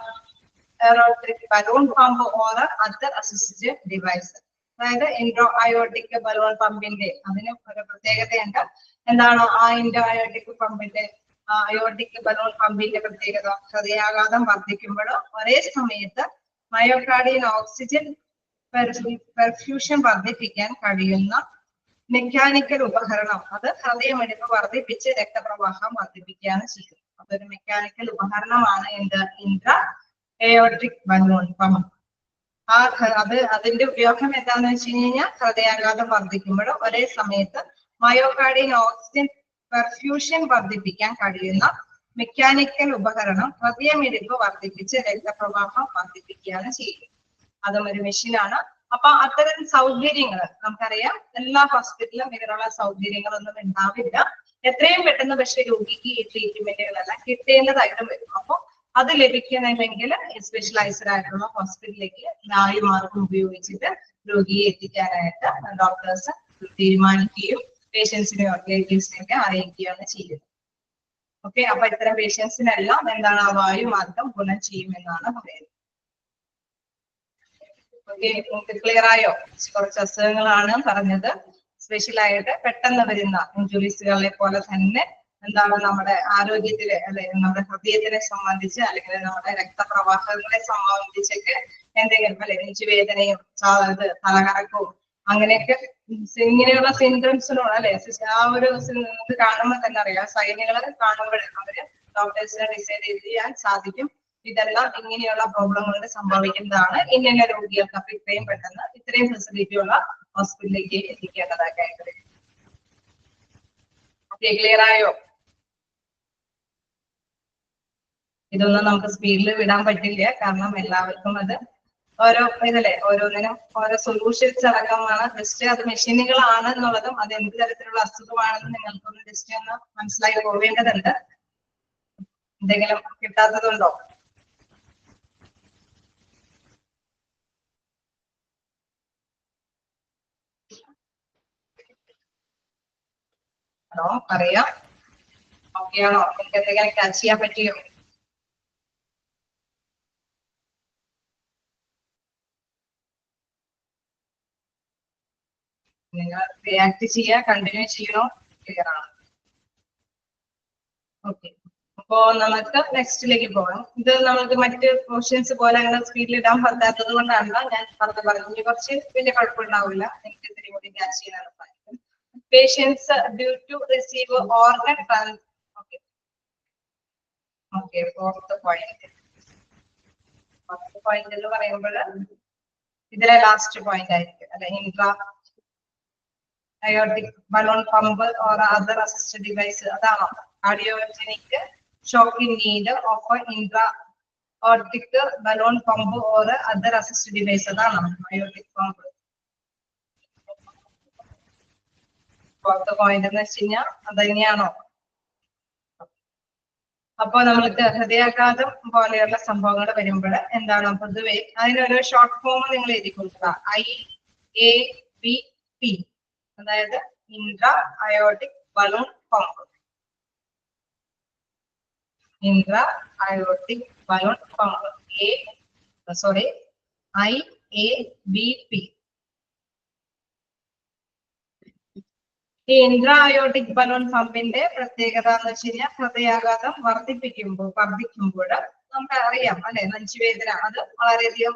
aortic balloon pump or other assisted device. അതായത് ഇൻട്രോ അയോട്ടിക് ബലൂൺ പമ്പിന്റെ അതിന് ഒരു പ്രത്യേകതയുണ്ട്. എന്താണ് ആ ഇൻട്രോ അയോട്ടിക് പമ്പിന്റെ അയോട്ടിക് ബലൂൺ പമ്പിന്റെ പ്രത്യേകത? ഹൃദയാഘാതം വർദ്ധിക്കുമ്പോൾ ഒരേ സമയത്ത് മയോകാർഡിയൽ ഓക്സിജൻ പെർഫ്യൂഷൻ വർദ്ധിപ്പിക്കാൻ കഴിയുന്ന മെക്കാനിക്കൽ ഉപകരണം. അത് ഹൃദയമിടിപ്പ് വർദ്ധിപ്പിച്ച് രക്തപ്രവാഹം വർദ്ധിപ്പിക്കുകയാണ് ചെയ്യുന്നത്. അതൊരു മെക്കാനിക്കൽ ഉപകരണമാണ് എന്ത്? Intra aortic balloon pump. അതിന്റെ ഉപയോഗം എന്താണെന്ന് വെച്ച് കഴിഞ്ഞാൽ ഹൃദയാഘാതം വർദ്ധിക്കുമ്പോൾ ഒരേ സമയത്ത് മയോകാർഡിയൽ ഓക്സിജൻ പെർഫ്യൂഷൻ വർദ്ധിപ്പിക്കാൻ കഴിയുന്ന മെക്കാനിക്കൽ ഉപകരണം ഹൃദയമിടിപ്പ് വർദ്ധിപ്പിച്ച് രക്തപ്രവാഹം വർദ്ധിപ്പിക്കുകയാണ് ചെയ്യുന്നത്. അതും ഒരു മെഷീനാണ്. അപ്പൊ അത്തരം സൗകര്യങ്ങൾ നമുക്കറിയാം എല്ലാ ഹോസ്പിറ്റലിലും ഇങ്ങനെയുള്ള സൗകര്യങ്ങളൊന്നും ഉണ്ടാവില്ല. എത്രയും പെട്ടെന്ന് പക്ഷെ രോഗിക്ക് ഈ ട്രീറ്റ്മെന്റുകളെല്ലാം കിട്ടേണ്ടതായിട്ടും വരും. അപ്പൊ അത് ലഭിക്കണമെങ്കിൽ സ്പെഷ്യലൈസ്ഡ് ആയിട്ടുള്ള ഹോസ്പിറ്റലിലേക്ക് നാഴിമാർഗം ഉപയോഗിച്ചിട്ട് രോഗിയെ എത്തിക്കാനായിട്ട് ഡോക്ടേഴ്സ് തീരുമാനിക്കുകയും പേഷ്യൻസിനെയോ റിലേറ്റീവ്സിനെയൊക്കെ അറിയിക്കുകയാണ് ചെയ്യുന്നത്. ഓക്കെ, അപ്പൊ ഇത്തരം പേഷ്യൻസിനെല്ലാം എന്താണ് ആ വായുമാർഗം ഗുണം ചെയ്യുമെന്നാണ് പറയുന്നത്. ഓക്കെ, നിങ്ങൾക്ക് ക്ലിയർ ആയോ? കുറച്ച് അസുഖങ്ങളാണ് പറഞ്ഞത്. സ്പെഷ്യലായിട്ട് പെട്ടെന്ന് വരുന്ന ഇഞ്ചുറീസുകളെ പോലെ തന്നെ എന്താണ് നമ്മുടെ ആരോഗ്യത്തില് അല്ലെ, നമ്മുടെ ഹൃദയത്തിനെ സംബന്ധിച്ച് അല്ലെങ്കിൽ നമ്മുടെ രക്തപ്രവാഹങ്ങളെ സംബന്ധിച്ചൊക്കെ എന്തെങ്കിലും അല്ലെ നെഞ്ചുവേദനയും തലകറക്കവും അങ്ങനെയൊക്കെ ഇങ്ങനെയുള്ള സിംറ്റംസിനോട് അല്ലെ ആ ഒരു ഇത് കാണുമ്പോൾ തന്നെ അറിയാം, സൈനുകളെ കാണുമ്പോൾ അവര് ഡോക്ടേഴ്സിനെ ഡിസൈഡ് ചെയ്യാൻ സാധിക്കും ഇതെല്ലാം ഇങ്ങനെയുള്ള പ്രോബ്ലം കൊണ്ട് സംഭവിക്കുന്നതാണ്. ഇങ്ങനെ രോഗികൾക്ക് അപ്പൊ ഇത്രയും പെട്ടെന്ന് ഇത്രയും ഫെസിലിറ്റി ഉള്ള ഹോസ്പിറ്റലിലേക്ക് എത്തിക്കേണ്ടതായിട്ട് വരും. ഓക്കെ, ക്ലിയർ ആയോ? ഇതൊന്നും നമുക്ക് സ്പീഡിൽ വിടാൻ പറ്റില്ല, കാരണം എല്ലാവർക്കും അത് ഓരോ ഇതല്ലേ, ഓരോന്നിനും ഓരോ സൊല്യൂഷൻസ് അടക്കമാണ്. ജസ്റ്റ് അത് മെഷീനുകളാണ് എന്നുള്ളതും അത് എന്ത് തരത്തിലുള്ള അസുഖമാണെന്ന് നിങ്ങൾക്കൊന്ന് ജസ്റ്റ് ഒന്ന് മനസ്സിലാക്കി പോവേണ്ടതുണ്ട്. എന്തെങ്കിലും കിട്ടാത്തതുണ്ടോ? ഹലോ, അറിയാം. ഓക്കെ ആണോ? നിങ്ങൾക്ക് എന്തെങ്കിലും ക്യാച്ച് ചെയ്യാൻ പറ്റിയോ? നിങ്ങൾ റിയാക്ട് ചെയ്യുക, കണ്ടിന്യൂ ചെയ്യണോ? ക്ലിയർ ആണ്. ഓക്കെ, അപ്പോ നമുക്ക് നെക്സ്റ്റിലേക്ക് പോകാം. ഇത് നമുക്ക് മറ്റ് ക്വസ്റ്റ്യൻസ് പോലെ അങ്ങനെ സ്പീഡിൽ ഇടാൻ പറ്റാത്തത് കൊണ്ടാണ് ഞാൻ പറഞ്ഞു. കുറച്ച് വലിയ കുഴപ്പമുണ്ടാവില്ല, എനിക്ക് ഇത്തിരി കൂടി ക്യാച്ച് ചെയ്യാൻ എളുപ്പമായിരിക്കും. Patients due to receive organ okay, fourth point എന്ന് പറയുമ്പോൾ ഇതിലെ ലാസ്റ്റ് പോയിന്റ് ആയിരിക്കും അല്ലെ, intra aortic balloon pump or other assisted device. അതാണോ cardiogenic shock in need of intra-aortic balloon pump or other assisted device. അതാണോ aortic pump? ഫോർത്ത് പോയിന്റ് എന്ന് വെച്ച് കഴിഞ്ഞാൽ അത് തന്നെയാണോ? അപ്പൊ നമ്മൾക്ക് ഹൃദയാഘാതം പോലെയുള്ള സംഭവങ്ങൾ വരുമ്പോൾ എന്താണ് പൊതുവെ അതിനൊരു ഷോർട്ട് ഫോം നിങ്ങൾ എഴുതി കൊടുക്കുക, IABP. അതായത് intra aortic balloon pump. Intra aortic balloon pump IABP. ഈ ഇൻട്രാ അയോട്ടിക് ബലൂൺ പമ്പിന്റെ പ്രത്യേകത എന്ന് വെച്ച് കഴിഞ്ഞാൽ ഹൃദയാഘാതം വർദ്ധിക്കുമ്പോൾ നമുക്ക് അറിയാം അല്ലെ, നെഞ്ചുവേദന അത് വളരെയധികം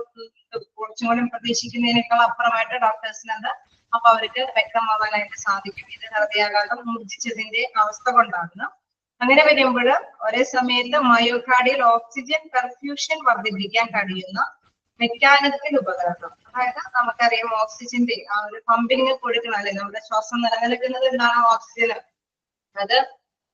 കുറച്ചും കൂടി പ്രതീക്ഷിക്കുന്നതിനേക്കാൾ അപ്പുറമായിട്ട് ഡോക്ടേഴ്സിന് അത് അപ്പൊ അവർക്ക് വ്യക്തമാവാനായിട്ട് സാധിക്കും. ഇത് ഹൃദയാഘാതം മൂർച്ഛിച്ചതിന്റെ അവസ്ഥ കൊണ്ടാണ്. അങ്ങനെ വരുമ്പോൾ ഒരേ സമയത്ത് മയോകാർഡിയൽ ഓക്സിജൻ പെർഫ്യൂഷൻ വർദ്ധിപ്പിക്കാൻ കഴിയുന്ന മെക്കാനിക്കൽ ഉപകരണം. അതായത് നമുക്കറിയാം ഓക്സിജന്റെ ആ ഒരു പമ്പിങ് കൊടുക്കണം അല്ലെ, നമ്മുടെ ശ്വാസം നിലനിൽക്കുന്നത് എന്താണ്? ഓക്സിജൻ. അത്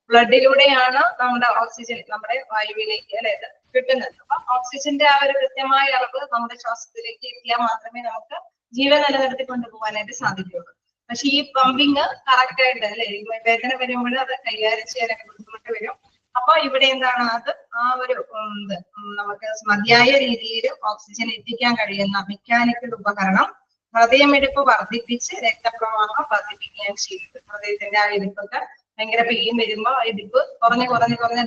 ബ്ലഡിലൂടെയാണ് നമ്മുടെ ഓക്സിജൻ നമ്മുടെ വായുവിലേക്ക് അല്ലെ കിട്ടുന്നത്. അപ്പൊ ഓക്സിജന്റെ ആ ഒരു കൃത്യമായ അളവ് നമ്മുടെ ശ്വാസത്തിലേക്ക് എത്തിയാൽ മാത്രമേ നമുക്ക് ജീവൻ നിലനിർത്തി കൊണ്ടുപോകാനായിട്ട് സാധിക്കുകയുള്ളൂ. പക്ഷെ ഈ പമ്പിങ് കറക്റ്റ് ആയിട്ട് അല്ലെ, വേദന വരുമ്പോൾ അത് കൈകാര്യം ചെയ്യാനൊക്കെ ബുദ്ധിമുട്ട് വരും. അപ്പൊ ഇവിടെ എന്താണ്, അത് ആ ഒരു നമുക്ക് മതിയായ രീതിയിൽ ഓക്സിജൻ എത്തിക്കാൻ കഴിയുന്ന മെക്കാനിക്കൽ ഉപകരണം ഹൃദയമിടിപ്പ് വർദ്ധിപ്പിച്ച് രക്തപ്രവാഹം വർദ്ധിപ്പിക്കുകയാണ് ചെയ്യുന്നത്. ഹൃദയത്തിന്റെ ആ ഇടിപ്പൊക്കെ ഭയങ്കര പെയിൻ വരുമ്പോ ഇടിപ്പ് കുറഞ്ഞ്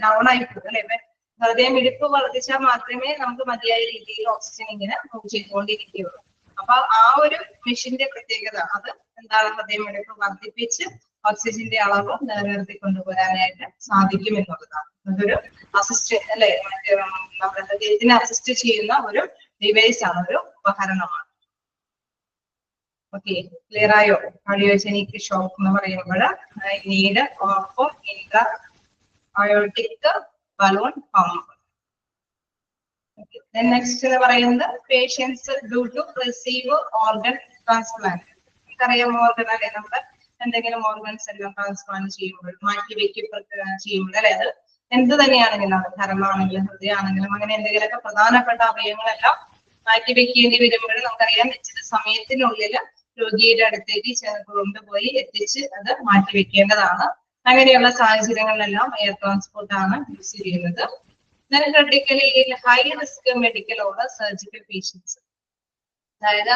ഡൗൺ ആയി പോകും അല്ലെ. ഹൃദയമിടിപ്പ് വർദ്ധിച്ചാൽ മാത്രമേ നമുക്ക് മതിയായ രീതിയിൽ ഓക്സിജൻ ഇങ്ങനെ മൂവ് ചെയ്തുകൊണ്ടിരിക്കുകയുള്ളൂ. അപ്പൊ ആ ഒരു മെഷീന്റെ പ്രത്യേകത അത് എന്താണ്, ഹൃദയമിടിപ്പ് വർദ്ധിപ്പിച്ച് ഓക്സിജന്റെ അളവ് നിലനിർത്തി കൊണ്ടുപോകാനായിട്ട് സാധിക്കും എന്നുള്ളതാണ്. അതൊരു അസിസ്റ്റ് അല്ലെ, നമ്മുടെ ഹൃദയത്തിനെ അസിസ്റ്റ് ചെയ്യുന്ന ഒരു ഡിവൈസ് ആണ്, ഒരു ഉപകരണമാണ്. ഓക്കെ, ക്ലിയർ ആയോ? കാർഡിയോജനിക് ഷോക്ക് എന്ന് പറയുമ്പോൾ need of intra aortic balloon pump. Next എന്ന് പറയുന്നത് patients due to receive organ transplant. നമുക്കറിയാം ഓർഗൻ അല്ലെ, നമ്മുടെ എന്തെങ്കിലും ഓർഗൻസ് എല്ലാം ട്രാൻസ്പ്ലാന്റ് ചെയ്യുമ്പോൾ ചെയ്യുമ്പോൾ അല്ലെ, അത് എന്ത് തന്നെയാണെങ്കിലും കരളാണെങ്കിലും ഹൃദയമാണെങ്കിലും അങ്ങനെ എന്തെങ്കിലുമൊക്കെ പ്രധാനപ്പെട്ട അവയവങ്ങളെല്ലാം മാറ്റിവെക്കേണ്ടി വരുമ്പോൾ നമുക്കറിയാം നിശ്ചിത സമയത്തിനുള്ളിൽ രോഗിയുടെ അടുത്തേക്ക് കൊണ്ടുപോയി എത്തിച്ച് അത് മാറ്റിവെക്കേണ്ടതാണ്. അങ്ങനെയുള്ള സാഹചര്യങ്ങളിലെല്ലാം എയർ ട്രാൻസ്പോർട്ട് ആണ് യൂസ് ചെയ്യുന്നത്. Critically high risk medical or surgical patients, അതായത്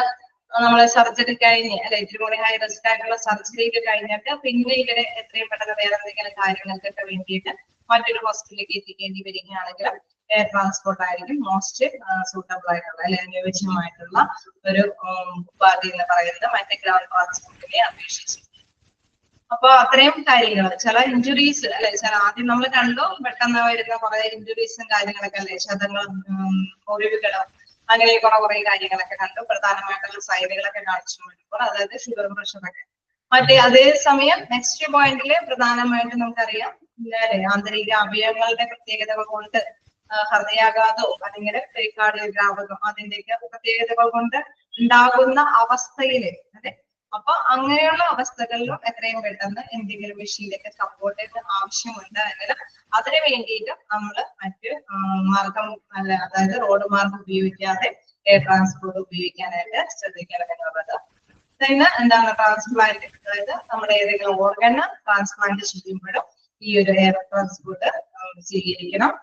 നമ്മളെ സർജറി കഴിഞ്ഞ് അല്ലെ, ഇത്തിരി കൂടി ഹൈ റിസ്ക് ആയിട്ടുള്ള സർജറി കഴിഞ്ഞിട്ട് പിന്നെ ഇവരെ എത്രയും പെട്ടെന്ന് വേറെ എന്തെങ്കിലും കാര്യങ്ങൾക്കൊക്കെ വേണ്ടിയിട്ട് മറ്റൊരു ഹോസ്പിറ്റലിലേക്ക് എത്തിക്കേണ്ടി വരികയാണെങ്കിൽ എയർ ട്രാൻസ്പോർട്ട് ആയിരിക്കും മോസ്റ്റ് സൂട്ടബിൾ ആയിട്ടുള്ള അല്ലെ അനുയോജ്യമായിട്ടുള്ള ഒരു ഉപാധി എന്ന് പറയുന്നത് മറ്റേ ഗ്രൗണ്ട് ട്രാൻസ്പോർട്ടിനെ അപേക്ഷിച്ച്. അപ്പൊ അത്രയും കാര്യങ്ങൾ, ചില ഇഞ്ചുറീസ് അല്ലെ, ചില ആദ്യം നമ്മൾ കണ്ടു പെട്ടെന്ന് വരുന്ന കുറെ ഇഞ്ചുറീസും കാര്യങ്ങളൊക്കെ അല്ലെ, ക്ഷതങ്ങളും ഒഴിവുകളും അങ്ങനെ കുറെ കാര്യങ്ങളൊക്കെ കണ്ടു. പ്രധാനമായിട്ടുള്ള സൈഡുകളൊക്കെ കാണിച്ചു വരുമ്പോൾ അതായത് ഷുഗർ പ്രഷറൊക്കെ. മറ്റേ അതേസമയം നെക്സ്റ്റ് പോയിന്റില് പ്രധാനമായിട്ടും നമുക്കറിയാം അല്ലെ, ആന്തരിക അവയവങ്ങളുടെ പ്രത്യേകതകൾ കൊണ്ട് ഹൃദയാഘാതോ അല്ലെങ്കിൽ പെരികാർഡിയോഗ്രാഫകം അതിന്റെയൊക്കെ പ്രത്യേകതകൾ കൊണ്ട് ഉണ്ടാകുന്ന അവസ്ഥയില് അല്ലെ, അപ്പൊ അങ്ങനെയുള്ള അവസ്ഥകളിലും എത്രയും പെട്ടെന്ന് എന്തെങ്കിലും മെഷീനിലേക്ക് സപ്പോർട്ട് ആവശ്യമുണ്ട് എങ്കിൽ അതിനു വേണ്ടിയിട്ട് നമ്മൾ മറ്റ് മാർഗം അല്ല, അതായത് റോഡ് മാർഗം ഉപയോഗിക്കാതെ എയർ ട്രാൻസ്പോർട്ട് ഉപയോഗിക്കാനായിട്ട് ശ്രദ്ധിക്കണം എന്നുള്ളത്. പിന്നെ എന്താണ് ട്രാൻസ്പ്ലാന്റ്, അതായത് നമ്മുടെ ഏതെങ്കിലും ഓർഗൻ ട്രാൻസ്പ്ലാന്റ് ചെയ്യുമ്പോഴും ഈ ഒരു എയർ ട്രാൻസ്പോർട്ട് സ്വീകരിക്കണം.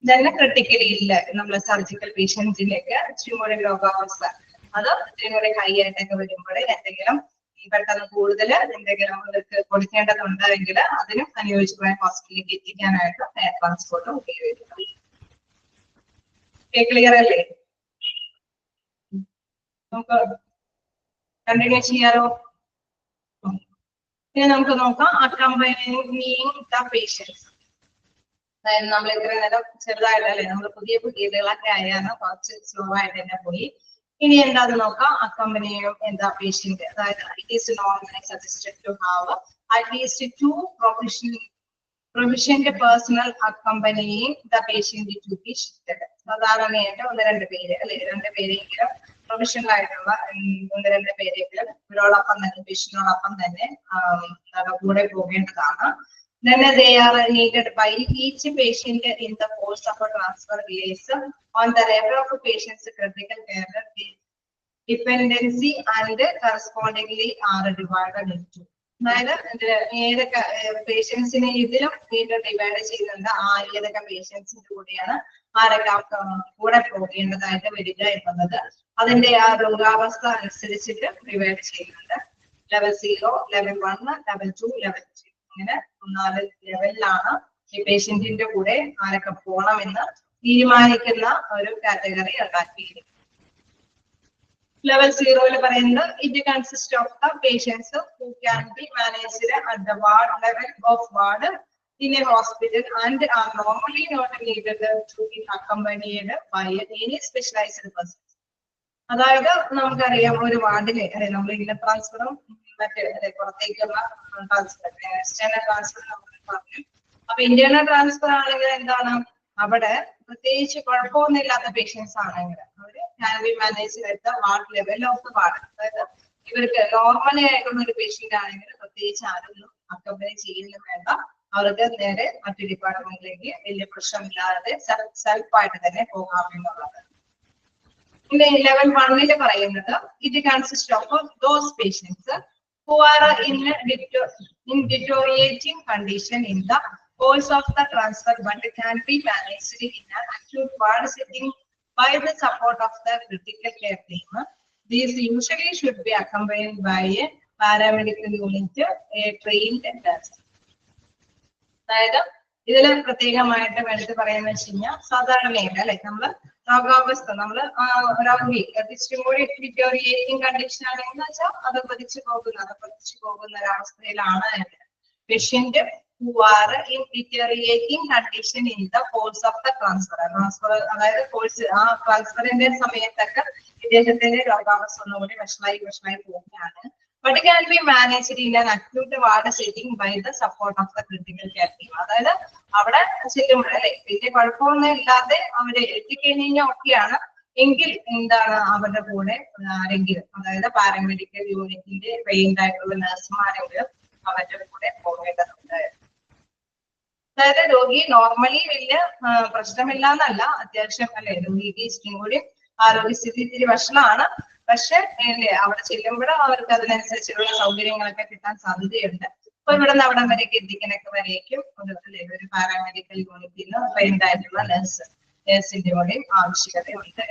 തന്നെ ക്രിട്ടിക്കലി ഇല്ല നമ്മൾ സർജിക്കൽ പേഷ്യൻസിലേക്ക് ഇച്ചിരി രോഗാവസ്ഥ അത് ഇച്ചിരി ഹൈ ആയിട്ടൊക്കെ വരുമ്പോൾ എന്തെങ്കിലും പെട്ടെന്ന് കൂടുതൽ എന്തെങ്കിലും അവർക്ക് കൊടുക്കേണ്ടതുണ്ടെങ്കിൽ അതിനും അനുയോജ്യമായ ഹോസ്പിറ്റലിലേക്ക് എത്തിക്കാനായിട്ട് എയർ ട്രാൻസ്പോർട്ട് ഉപയോഗിക്കണം. ക്ലിയർ അല്ലേ? നമുക്ക് കണ്ടിന്യൂ ചെയ്യാലോ. ഇനി നമുക്ക് നോക്കാം അക്കംപനിയിങ് ദ പേഷ്യൻസ്. അതായത് നമ്മൾ ഇത്ര നേരം ചെറുതായിട്ടല്ലേ, നമ്മൾ പുതിയ പുതിയതൊക്കെ ആയാണ് കുറച്ച് സ്ലോ ആയിട്ട് തന്നെ പോയി. ഇനി എന്താന്ന് നോക്കാം, അക്കംപനിയും എന്താ പേഷ്യന്റ്. അതായത് it is normally suggested to have at least 2 professional personnel accompanying the patient to be shifted. സാധാരണയായിട്ട് 1-2 പേര് അല്ലെ, 2 പേരെങ്കിലും പ്രൊഫഷണൽ ആയിട്ടുള്ള 1-2 പേരെങ്കിലും ഇവരോടൊപ്പം തന്നെ പേഷ്യന്റിനോടൊപ്പം തന്നെ കൂടെ പോകേണ്ടതാണ്. Then they are needed by each patient in the course of a transfer based on the level of patient's critical care dependency and correspondingly are divided into. അതായത് ഏതൊക്കെ പേഷ്യൻസിനെ ഇതിലും വീണ്ടും ഡിവൈഡ് ചെയ്യുന്നുണ്ട്, ഏതൊക്കെ പേഷ്യൻസിന്റെ കൂടെയാണ് ആരൊക്കെ കൂടെ പോകേണ്ടതായിട്ട് വരിക എന്നുള്ളത് അതിന്റെ ആ രോഗാവസ്ഥ അനുസരിച്ചിട്ട് ഡിവൈഡ് ചെയ്യുന്നുണ്ട്. ലെവൽ 0, ലെവൽ 1, ലെവൽ 2, ലെവൽ 3 അങ്ങനെ 4 ലെവലിലാണ് ഈ പേഷ്യന്റിന്റെ കൂടെ ആരൊക്കെ പോകണമെന്ന് തീരുമാനിക്കുന്ന ഒരു കാറ്റഗറി ഉണ്ടാക്കിയിരിക്കുന്നത്. ലെവൽ 0 പറയുന്നത് it consist of the patients who can be managed at the ward level of ward in a hospital and are normally not needed to be accompanied by any specialised person. അതായത് നമുക്കറിയാം ഒരു വാർഡിലെ നമ്മൾ ഇങ്ങനെ ട്രാൻസ്ഫറും മറ്റേ പുറത്തേക്കുള്ള ട്രാൻസ്ഫർ എക്സ്റ്റേണൽ ട്രാൻസ്ഫർ നമ്മൾ പറഞ്ഞു. അപ്പൊ ഇന്റേണൽ ട്രാൻസ്ഫർ ആണെങ്കിൽ എന്താണ്, അവിടെ പ്രത്യേകിച്ച് കുഴപ്പമൊന്നുമില്ലാത്ത പേഷ്യൻസ് ആണെങ്കിൽ അവര് can be managed at the ward level of the ward. അതായത് ഇവർക്ക് നോർമലി ആയിട്ടുള്ള ഒരു പേഷ്യന്റ് ആണെങ്കിൽ പ്രത്യേകിച്ച് ആരൊന്നും അക്കമ്പനി ചെയ്യുന്ന വേണ്ട, അവർക്ക് നേരെ മറ്റു ഡിപ്പാർട്ട്മെന്റിലേക്ക് വലിയ പ്രശ്നമില്ലാതെ സെൽഫായിട്ട് തന്നെ പോകാമെന്നുള്ളത്. പിന്നെ ലെവൽ 1 പറയുന്നത് it consists of those patients who are in deteriorating condition in the course of the transfer but can be managed in an acute ward setting by the support of the critical care team. These usually should be accompanied by a paramedical unit, a trained nurse. അതായത് ഇതിൽ പ്രത്യേകമായിട്ട് എടുത്ത് പറയാന്ന് വെച്ച് കഴിഞ്ഞാൽ സാധാരണയായിട്ട് അല്ലെ നമ്മള് രോഗാവസ്ഥ നമ്മള് രോഗി ഇച്ചിരി കൂടി ഡിറ്റോറിയേറ്റിംഗ് കണ്ടീഷൻ ആണെന്ന് വെച്ചാൽ അത് പതിച്ചു പോകുന്ന ഒരവസ്ഥയിലാണ് patient who are in deteriorating condition in the course of the transfer. അതായത് കോഴ്സ് ആ ട്രാൻസ്ഫറിന്റെ സമയത്തൊക്കെ ഇദ്ദേഹത്തിന്റെ രോഗാവസ്ഥ ഒന്നുകൂടി വഷളായി പോവുകയാണ്. But it can be managed in an acute ward setting by the support of the critical care team. അതായത് അവിടെ ചെല്ലുമ്പോഴല്ലേ വലിയ കുഴപ്പമൊന്നും ഇല്ലാതെ അവര് എത്തിക്കഴിഞ്ഞാൽ ഒക്കെയാണ് എങ്കിൽ എന്താണ് അവരുടെ കൂടെ ആരെങ്കിലും അതായത് പാരാമെഡിക്കൽ യൂണിറ്റിന്റെ ട്രെയിൻഡ് ആയിട്ടുള്ള നഴ്സുമാരെങ്കിലും അവരുടെ കൂടെ പോകേണ്ടതുണ്ട്. അതായത് രോഗി നോർമലി വലിയ പ്രശ്നമില്ല എന്നല്ല, അത്യാവശ്യം അല്ലെ രോഗിക്ക് ഇഷ്ടം കൂടി ആരോഗ്യസ്ഥിതി ഇത്തിരി വഷളാണ്, പക്ഷെ അവിടെ ചെല്ലുമ്പോഴും അവർക്ക് അതിനനുസരിച്ചുള്ള സൗകര്യങ്ങളൊക്കെ കിട്ടാൻ സാധ്യതയുണ്ട്. അപ്പൊ ഇവിടെ നിന്ന് അവിടം വരേക്ക് എത്തിക്കാനൊക്കെ വരേക്കും ഒരു പാരാമെഡിക്കൽ യൂണിറ്റിൽ നിന്ന് ട്രെയിൻഡ് ആയിട്ടുള്ള നഴ്സിന്റെ കൂടെയും ആവശ്യകതയുണ്ട്.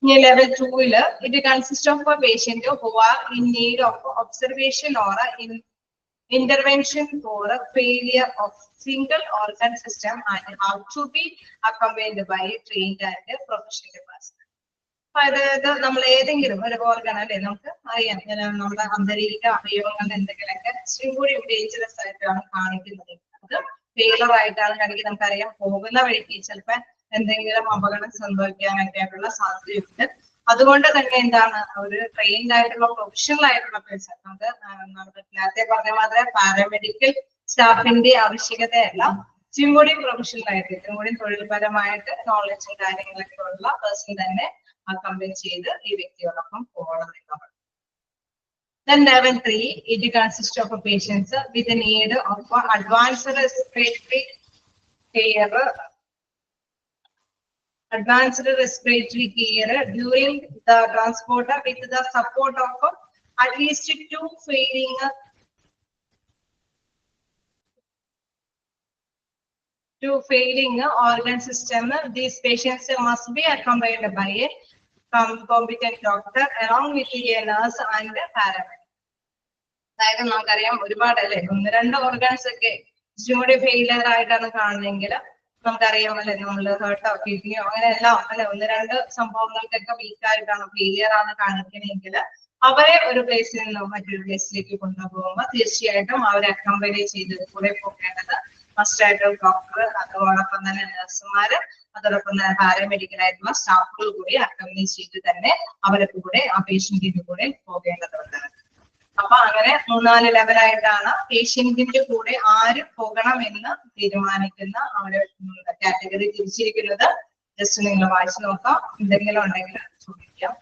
ഇനി level 2 it consists of a patient who are in need of observation or intervention for a failure of single organ system and how to be accompanied by a trained and professional person. അതായത് നമ്മൾ ഏതെങ്കിലും ഒരു ഓർഗൻ അല്ലെ നമുക്ക് അറിയാം നമ്മുടെ അന്തരീക്ഷ അവയവങ്ങളുടെ എന്തെങ്കിലുമൊക്കെ ഇച്ചിരി കൂടി ഡേഞ്ചറസ് ആയിട്ടാണ് കാണിക്കുന്നത്, അത് ഫെയിലർ ആയിട്ടാണ് കാണിക്കുന്നത്. നമുക്കറിയാം പോകുന്ന വഴിക്ക് ചിലപ്പോൾ എന്തെങ്കിലും അപകടം സംഭവിക്കാനൊക്കെയായിട്ടുള്ള സാധ്യതയുണ്ട്. അതുകൊണ്ട് തന്നെ എന്താണ് ഒരു ട്രെയിൻഡ് ആയിട്ടുള്ള പ്രൊഫഷണൽ ആയിട്ടുള്ള പേഴ്സൺ നമുക്ക് നേരത്തെ പറഞ്ഞ മാതിരി പാരാമെഡിക്കൽ സ്റ്റാഫിന്റെ ആവശ്യകതയല്ല, ഇച്ചിരി കൂടി പ്രൊഫഷണൽ ആയിട്ട് ഇത്തിരി കൂടി തൊഴിൽപരമായിട്ട് നോളജും കാര്യങ്ങളൊക്കെ ഉള്ള പേഴ്സൺ തന്നെ അക്കമ്പനി ചെയ്ത് ഈ വ്യക്തിയോടൊപ്പം പോകണമെന്നുള്ളത്. Then level 3 it consists of patients with the need of advanced respiratory care during the transport with the support of at least 2 failing organ system. These patients must be accompanied by a competent doctor along with a nurse and a paramedic. അതായത് നമുക്കറിയാം ഒരുപാട് അല്ലെ 1-2 ഓർഗൻസ് ഒക്കെ ഇച്ചിരി ഫെയിലിയർ ആയിട്ടാണ് കാണുന്നതെങ്കിൽ നമുക്കറിയാം അല്ലെ നമ്മള് ഹേർട്ടോ കിഡ്നിയോ അങ്ങനെ എല്ലാം അല്ലെ 1-2 സംഭവങ്ങൾക്കൊക്കെ വീക്കായിട്ടാണ് ഫെയിലിയർ ആണ് കാണിക്കണമെങ്കിൽ അവരെ ഒരു പ്ലേസിൽ നിന്നും മറ്റൊരു പ്ലേസിലേക്ക് കൊണ്ടുപോകുമ്പോൾ തീർച്ചയായിട്ടും അവരെ അക്കമ്പനി ചെയ്ത് കൂടെ പോകേണ്ടത് മസ്റ്റായിട്ടുള്ള ഡോക്ടർ, അതോടൊപ്പം തന്നെ നഴ്സുമാര്, അതോടൊപ്പം തന്നെ പാരാമെഡിക്കൽ ആയിട്ടുള്ള സ്റ്റാഫുകൾ കൂടി അക്കമ്പനി ചെയ്ത് തന്നെ അവരെ കൂടെ ആ പേഷ്യന്റിന്റെ കൂടെ പോകേണ്ടതുണ്ട്. അപ്പൊ അങ്ങനെ 3-4 ലെവലായിട്ടാണ് പേഷ്യന്റിന്റെ കൂടെ ആര് പോകണം എന്ന് തീരുമാനിക്കുന്ന അവരെ കാറ്റഗറി തിരിച്ചിരിക്കുന്നത്. ജസ്റ്റ് നിങ്ങൾ വായിച്ചു നോക്കാം, എന്തെങ്കിലും ഉണ്ടെങ്കിൽ ചോദിക്കാം.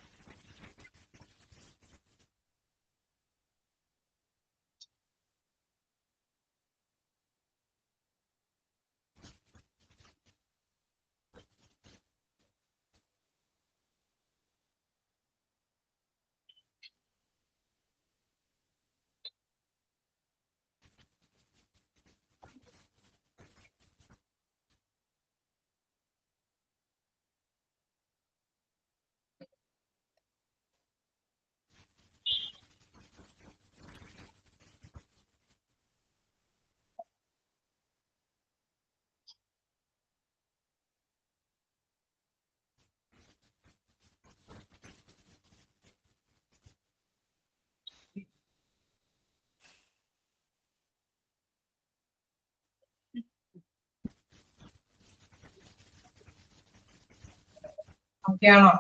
ഓക്കെ ആണോ?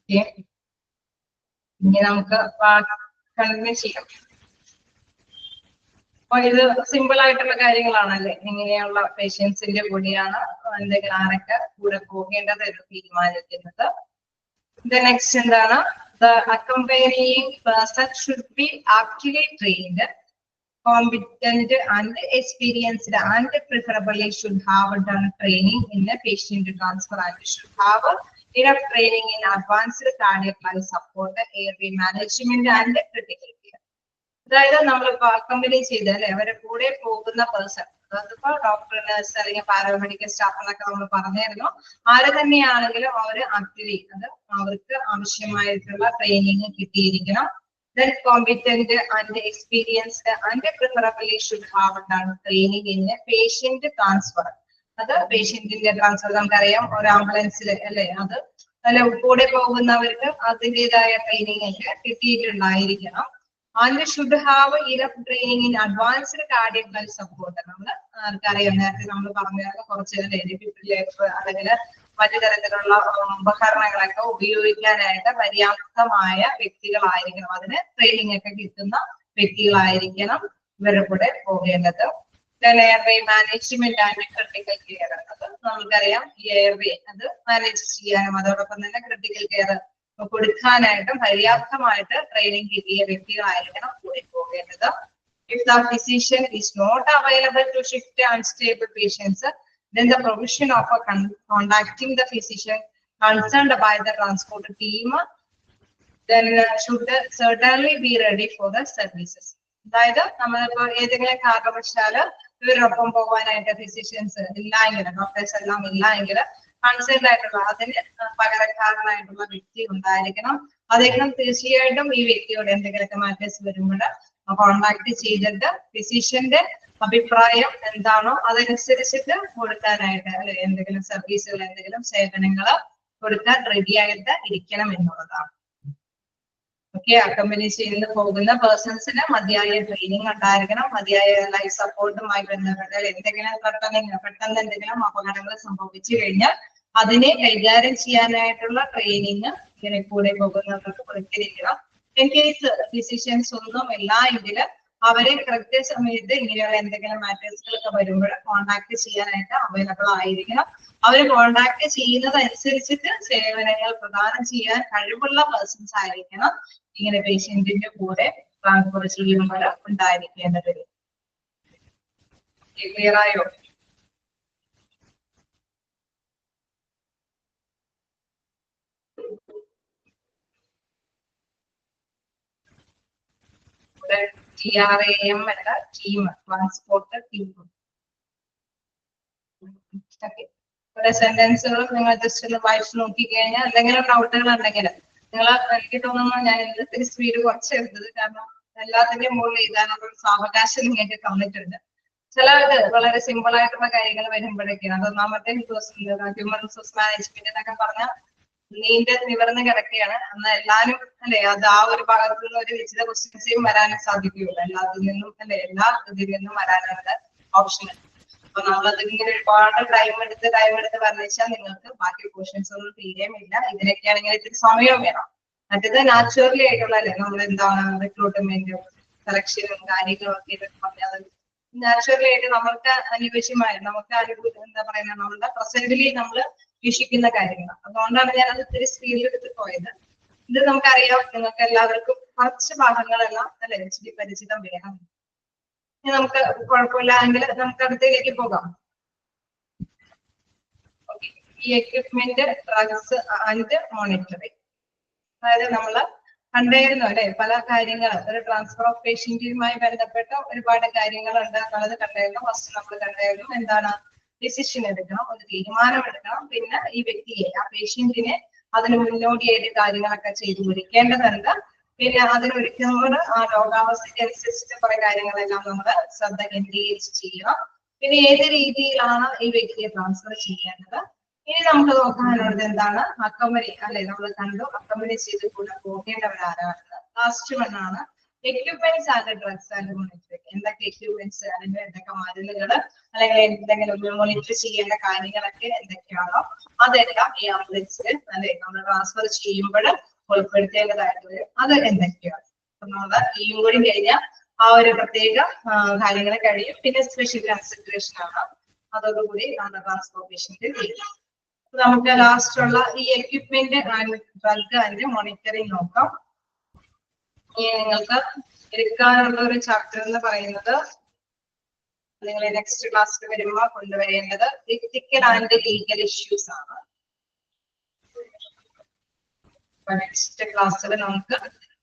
ഇനി നമുക്ക് കണ്ടിന്യൂ ചെയ്യാം. അപ്പൊ ഇത് സിമ്പിൾ ആയിട്ടുള്ള കാര്യങ്ങളാണല്ലേ, ഇങ്ങനെയുള്ള പേഷ്യൻസിന്റെ കൂടെയാണ് എന്തെങ്കിലും ആരൊക്കെ കൂടെ പോകേണ്ടത് എന്ന് തീരുമാനിക്കുന്നത്. നെക്സ്റ്റ് എന്താണ്, the accompanying person should be actually trained, competent and experienced and preferably should have done training in a patient transfer and should have enough training in advanced cardiac life support, airway management and critical care. അതായത് നമ്മളിപ്പോ അക്കമ്പനി ചെയ്ത് അല്ലെ അവരെ കൂടെ പോകുന്ന പേഴ്സൺ, അതിപ്പോ ഡോക്ടർ, നഴ്സ് അല്ലെങ്കിൽ പാരാമെഡിക്കൽ സ്റ്റാഫ് എന്നൊക്കെ നമ്മൾ പറഞ്ഞായിരുന്നു, ആര് തന്നെയാണെങ്കിലും അവര് ആക്ച്വലി അത് അവർക്ക് ആവശ്യമായിട്ടുള്ള training കിട്ടിയിരിക്കണം. Then competent and experienced and preferably should have done training in a patient transfer. അത് പേഷ്യന്റിന്റെ ട്രാൻസ്ഫർ നമുക്കറിയാം, ഒരു ആംബുലൻസിൽ അല്ലെ, അത് അല്ല കൂടെ പോകുന്നവർക്ക് അതിൻ്റെതായ ട്രെയിനിങ് ഒക്കെ കിട്ടിയിട്ടുണ്ടായിരിക്കണം. And should have enough training in advanced cardiac life support. നമ്മൾ ആർക്കറിയാം, നേരത്തെ നമ്മൾ പറഞ്ഞ കുറച്ച് അല്ലെങ്കിൽ മറ്റു തരത്തിലുള്ള ഉപകരണങ്ങളൊക്കെ ഉപയോഗിക്കാനായിട്ട് പര്യാപ്തമായ വ്യക്തികളായിരിക്കണം, അതിന് ട്രെയിനിങ് ഒക്കെ കിട്ടുന്ന വ്യക്തികളായിരിക്കണം ഇവരുടെ കൂടെ പോകേണ്ടത്. Airway management and critical care, അത് നമുക്കറിയാം, ഈ എയർവേ അത് മാനേജ് ചെയ്യാനും അതോടൊപ്പം തന്നെ ക്രിട്ടിക്കൽ കെയർ കൊടുക്കാനായിട്ടും പര്യാപ്തമായിട്ട് ട്രെയിനിങ് കിട്ടിയ വ്യക്തികളായിരിക്കണം കൂടി പോകേണ്ടത്. If the physician is not available to shift unstable patients, then the provision of contacting the physician concerned by the transport team then should certainly be ready for the services. അതായത് നമ്മളിപ്പോ ഏതെങ്കിലും കാരണവശാല് ഇവരൊപ്പം പോകാനായിട്ട് ഫിസിഷ്യൻസ് ഇല്ല എങ്കിൽ, ഡോക്ടേഴ്സ് എല്ലാം ഇല്ല എങ്കിൽ കൺസേൺഡ് ആയിട്ടുള്ള അതിന് പകരക്കാരനായിട്ടുള്ള വ്യക്തി ഉണ്ടായിരിക്കണം. അദ്ദേഹം തീർച്ചയായിട്ടും ഈ വ്യക്തിയോട് എന്തെങ്കിലുമൊക്കെ മാറ്റേഴ്സ് വരുമ്പോൾ കോണ്ടാക്ട് ചെയ്തിട്ട് ഫിസിഷ്യന്റെ അഭിപ്രായം എന്താണോ അതനുസരിച്ചിട്ട് കൊടുക്കാനായിട്ട്, അല്ലെ എന്തെങ്കിലും സർവീസുകൾ എന്തെങ്കിലും സേവനങ്ങൾ കൊടുക്കാൻ റെഡി ആയിട്ട് ഇരിക്കണം എന്നുള്ളതാണ്. ഓക്കെ, അക്കമ്പനി ചെയ്ത് പോകുന്ന പേഴ്സൺസിന് മതിയായ ട്രെയിനിങ് ഉണ്ടായിരിക്കണം, മതിയായ ലൈഫ് സപ്പോർട്ടുമായി ബന്ധപ്പെട്ട് എന്തെങ്കിലും പെട്ടെന്ന് എന്തെങ്കിലും അപകടങ്ങൾ സംഭവിച്ചു കഴിഞ്ഞാൽ അതിനെ കൈകാര്യം ചെയ്യാനായിട്ടുള്ള ട്രെയിനിങ് ഇങ്ങനെ കൂടെ പോകുന്നവർക്ക് കൊടുത്തിരിക്കണം. ഇൻ കേസ് ഫിസിഷ്യൻസ് ഒന്നും ഇല്ല എങ്കിൽ അവരെ കൃത്യസമയത്ത് ഇങ്ങനെയുള്ള എന്തെങ്കിലും മാറ്റേഴ്സുകളൊക്കെ വരുമ്പോൾ കോണ്ടാക്ട് ചെയ്യാനായിട്ട് അവൈലബിൾ ആയിരിക്കണം. അവര് കോണ്ടാക്ട് ചെയ്യുന്നത് അനുസരിച്ചിട്ട് സേവനങ്ങൾ പ്രദാനം ചെയ്യാൻ കഴിവുള്ള പേഴ്സൺസ് ആയിരിക്കണം ഇങ്ങനെ പേഷ്യന്റിന്റെ കൂടെ ട്രാൻസ്ഫർ ചെയ്യുമ്പോൾ ഉണ്ടായിരിക്കേണ്ടത്. ക്ലിയർ ആയോ? TRAM അല്ല, ടീം, ട്രാൻസ്പോർട്ട് ടീം. കുറെ സെന്റൻസുകളും നിങ്ങൾ ജസ്റ്റ് ഒന്ന് വായിച്ചു നോക്കി കഴിഞ്ഞാൽ എന്തെങ്കിലും ഡൗട്ടുകൾ ഉണ്ടെങ്കിൽ നിങ്ങൾ, എനിക്ക് തോന്നുന്നു ഞാൻ ഇത്തിരി സ്പീഡ് കുറച്ച് എടുത്തത്, കാരണം എല്ലാത്തിന്റെയും മുകളിൽ എഴുതാനുള്ള ഒരു സാവകാശം നിങ്ങൾക്ക് തന്നിട്ടുണ്ട്. ചിലത് വളരെ സിമ്പിൾ ആയിട്ടുള്ള കാര്യങ്ങൾ വരുമ്പോഴൊക്കെയാണ്, അത് ഒന്നാമത്തെ ഹ്യൂമൻ റിസോഴ്സ് മാനേജ്മെന്റ് എന്നൊക്കെ പറഞ്ഞാൽ നീണ്ട് നിവർന്ന് കിടക്കുകയാണ്. എന്നാൽ എല്ലാരും അല്ലെ അത് ആ ഒരു ഭാഗത്തു നിന്ന് ഒരു നിശ്ചിത ക്വസ്റ്റ്യൻസേയും വരാനും സാധിക്കുകയുള്ളൂ, എല്ലാത്തിൽ നിന്നും അല്ലെ എല്ലാ ഇതിൽ നിന്നും വരാനുള്ള ഓപ്ഷൻ. അപ്പൊ നമ്മളത് ഇങ്ങനെ ഒരുപാട് ടൈം എടുത്ത് പറഞ്ഞാൽ നിങ്ങൾക്ക് ബാക്കി ക്വസ്റ്റ്യൻസ് ഒന്നും തീരെയുമില്ല. ഇതിനൊക്കെയാണെങ്കിൽ ഇത്തിരി സമയവും വേണം. മറ്റേത് നാച്ചുറലി ആയിട്ടുള്ള അല്ലെ നമ്മൾ എന്താണ് റിക്രൂട്ട്മെന്റും സെലക്ഷനും കാര്യങ്ങളും ഒക്കെ പറഞ്ഞാൽ നാച്ചുറലി ആയിട്ട് നമ്മൾക്ക് അനുയോജ്യമായ നമുക്ക് എന്താ പറയുക നമ്മളുടെ പ്രസന്റിലി നമ്മൾ വീക്ഷിക്കുന്ന കാര്യങ്ങൾ. അതുകൊണ്ടാണ് ഞാൻ അത് ഇത്തിരി സ്പീഡിൽ എടുത്ത് പോയത്. ഇത് നമുക്കറിയാം, നിങ്ങൾക്ക് എല്ലാവർക്കും കുറച്ച് ഭാഗങ്ങളെല്ലാം അല്ലെ ഇച്ചിരി പരിചിതം വേണം. നമുക്ക് കുഴപ്പമില്ല എങ്കിൽ നമുക്ക് അടുത്തേക്ക് പോകാം. ഈ എക്വിപ്മെന്റ്, ഡ്രഗ്സ് ആൻഡ് മോണിറ്ററിങ്, അതായത് നമ്മള് കണ്ടായിരുന്നു അല്ലെ പല കാര്യങ്ങൾ, ഒരു ട്രാൻസ്ഫർ ഓഫ് പേഷ്യന്റുമായി ബന്ധപ്പെട്ട ഒരുപാട് കാര്യങ്ങൾ ഉണ്ടാക്കുന്നത് കണ്ടായിരുന്നു. ഫസ്റ്റ് നമ്മൾ കണ്ടായിരുന്നു എന്താണ്, ഡിസിഷൻ എടുക്കണം, ഒരു തീരുമാനം എടുക്കണം, പിന്നെ ഈ വ്യക്തിയെ ആ പേഷ്യന്റിനെ അതിന് മുന്നോടിയായിട്ട് കാര്യങ്ങളൊക്കെ ചെയ്തു കൊടുക്കേണ്ടതുണ്ട്. പിന്നെ അതിനൊരുക്കുമ്പോൾ ആ രോഗാവസ്ഥയ്ക്ക് അനുസരിച്ചിട്ട് കുറെ കാര്യങ്ങളെല്ലാം നമ്മൾ ശ്രദ്ധ കേന്ദ്രീകരിച്ച് ചെയ്യണം. പിന്നെ ഏത് രീതിയിലാണ് ഈ വ്യക്തിയെ ട്രാൻസ്ഫർ ചെയ്യേണ്ടത്. ഇനി നമുക്ക് നോക്കാനുള്ളത് എന്താണ്, അക്കമ്പനി അല്ലെ നമ്മൾ കണ്ടു, അക്കമ്പനി ചെയ്ത് കൂടെ പോകേണ്ടവരാരാണ്. ലാസ്റ്റ് വണ്ണാണ് equipments and drugs and monitoring. എന്തൊക്കെ എക്യുപ്മെന്റ്സ് അല്ലെങ്കിൽ എന്തൊക്കെ മരുന്നുകൾ അല്ലെങ്കിൽ എന്തെങ്കിലും മോണിറ്റർ ചെയ്യേണ്ട കാര്യങ്ങളൊക്കെ എന്തൊക്കെയാണോ അതെല്ലാം ഈ ആംബുലൻസിൽ അല്ലെ നമ്മൾ ട്രാൻസ്ഫർ ചെയ്യുമ്പോൾ ഉൾപ്പെടുത്തേണ്ടതായിട്ട് വരും. അത് എന്തൊക്കെയാണ് നമ്മൾ ഈ കൂടി കഴിഞ്ഞാൽ ആ ഒരു പ്രത്യേക കാര്യങ്ങൾ കഴിയും. പിന്നെ സ്പെഷ്യൽ കൺസിഡറേഷൻ ആണ്, അതോടുകൂടി നമ്മുടെ ട്രാൻസ്പോർട്ടേഷന്റെ ചെയ്യും. നമുക്ക് ലാസ്റ്റ് ഉള്ള ഈ equipment and drug and monitoring നോക്കാം. നിങ്ങൾക്ക് എടുക്കാനുള്ള ഒരു ചാപ്റ്റർ എന്ന് പറയുന്നത് നിങ്ങൾ നെക്സ്റ്റ് ക്ലാസ്സിൽ വരുമ്പോൾ കൊണ്ടുവരേണ്ടത് എത്തിക്കൽ ആൻഡ് ലീഗൽ ഇഷ്യൂസ് ആണ്. നെക്സ്റ്റ് ക്ലാസ്സിൽ നമുക്ക്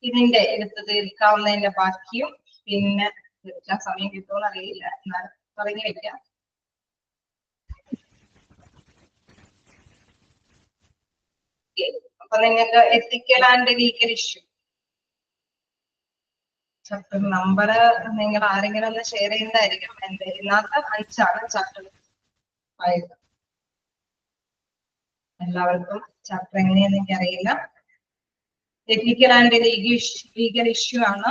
ഇതിന്റെ എടുത്ത് തീർക്കാവുന്നതിന്റെ ബാക്കിയും പിന്നെ തീർക്കാൻ സമയം കിട്ടുമെന്ന് അറിയില്ല, എന്നാലും തുടങ്ങി വെക്കാം. അപ്പൊ നിങ്ങൾക്ക് ethical and legal issue chapter number നിങ്ങൾ ആരെങ്കിലും ഒന്ന് ഷെയർ ചെയ്യുന്നതായിരിക്കും. എന്റെ ഇന്നത്തെ 5 ആണ് ചാപ്റ്റർ 5. എല്ലാവർക്കും ചാപ്റ്റർ എങ്ങനെയാന്ന് എനിക്കറിയില്ല. എത്തിക്കൽ ആൻഡ് ലീഗൽ ഇഷ്യൂ ആണ്,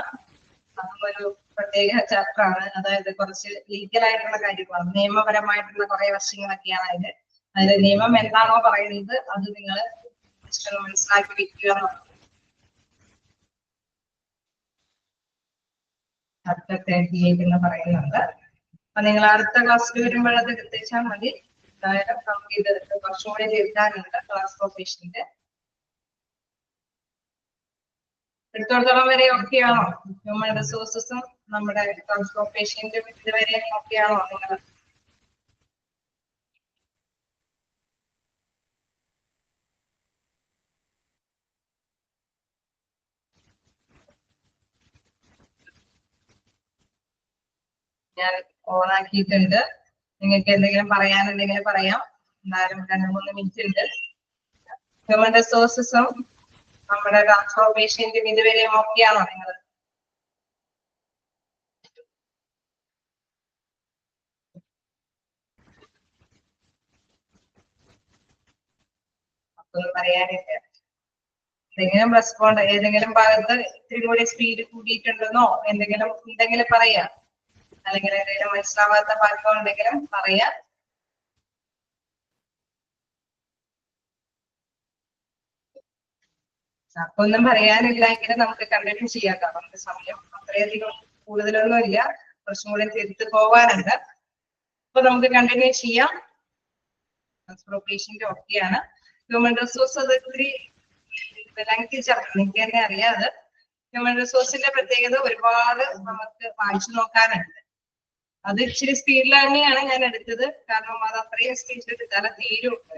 ഒരു പ്രത്യേക ചാപ്റ്റർ ആണ്. അതായത് കുറച്ച് ലീഗൽ ആയിട്ടുള്ള കാര്യങ്ങളാണ്, നിയമപരമായിട്ടുള്ള കുറെ വശങ്ങളൊക്കെയാണ് അതിൽ നിയമം എന്താണോ പറയുന്നത് അത് നിങ്ങൾ മനസ്സിലാക്കി വെക്കുക. ചാപ്റ്റർ 38 എന്ന് പറയുന്നുണ്ട്. അപ്പൊ നിങ്ങൾ അടുത്ത ക്ലാസ്സിൽ വരുമ്പോഴത് എത്തിച്ചാൽ മതി. അതായത് നമുക്ക് ഇത് കുറച്ചുകൂടി തീർക്കാനുണ്ട് ട്രാൻസ്പോർട്ടേഷന്റെ. എടുത്തോടത്തോളം വരെ ഓക്കെയാണോ? ഹ്യൂമൻ റിസോഴ്സസും നമ്മുടെ ട്രാൻസ്പോർട്ടേഷന്റെ ഇതുവരെ ഓക്കെയാണോ നിങ്ങൾ? ഞാൻ ഓൺ ആക്കിയിട്ടുണ്ട്. നിങ്ങൾക്ക് എന്തെങ്കിലും പറയാനുണ്ടെങ്കിൽ പറയാം. എന്നാലും 2-3 മിനിറ്റ് ഉണ്ട്. ഹ്യൂമൻ റിസോഴ്സസും നമ്മുടെ ട്രാൻസ്ഫോർമേഷന്റെ ഇതുവരെ ഓക്കെയാണോ നിങ്ങൾ? ഒന്നും പറയാനില്ല. എന്തെങ്കിലും റെസ്പോണ്ട് ഏതെങ്കിലും ഭാഗത്ത് ഇത്തിരി കൂടി സ്പീഡ് കൂടിയിട്ടുണ്ടെന്നോ എന്തെങ്കിലും ഉണ്ടെങ്കിൽ പറയാം. അല്ലെങ്കിൽ എന്തെങ്കിലും മനസ്സിലാവാത്ത ഭാഗം ഉണ്ടെങ്കിലും പറയാം. അപ്പൊ ഒന്നും പറയാനില്ല എങ്കിൽ നമുക്ക് കണ്ടിന്യൂ ചെയ്യാം. നമുക്ക് സമയം അത്രയധികം കൂടുതലൊന്നും ഇല്ല, കുറച്ചും കൂടി തിരിച്ചു പോവാനുണ്ട്. അപ്പൊ നമുക്ക് കണ്ടിന്യൂ ചെയ്യാം. ട്രാൻസ്പോർട്ടേഷന്റെ ഒക്കെയാണ്. ഹ്യൂമൻ റിസോഴ്സ് അത് ഇത്തിരി എനിക്ക് തന്നെ അറിയാതെ ഹ്യൂമൻ റിസോഴ്സിന്റെ പ്രത്യേകത ഒരുപാട് നമുക്ക് വായിച്ചു നോക്കാനുണ്ട്. അത് ഇച്ചിരി സ്പീഡിൽ തന്നെയാണ് ഞാൻ എടുത്തത്, കാരണം അത് അത്രയും സ്പീഡിൽ എടുത്താൽ തീരുണ്ട്.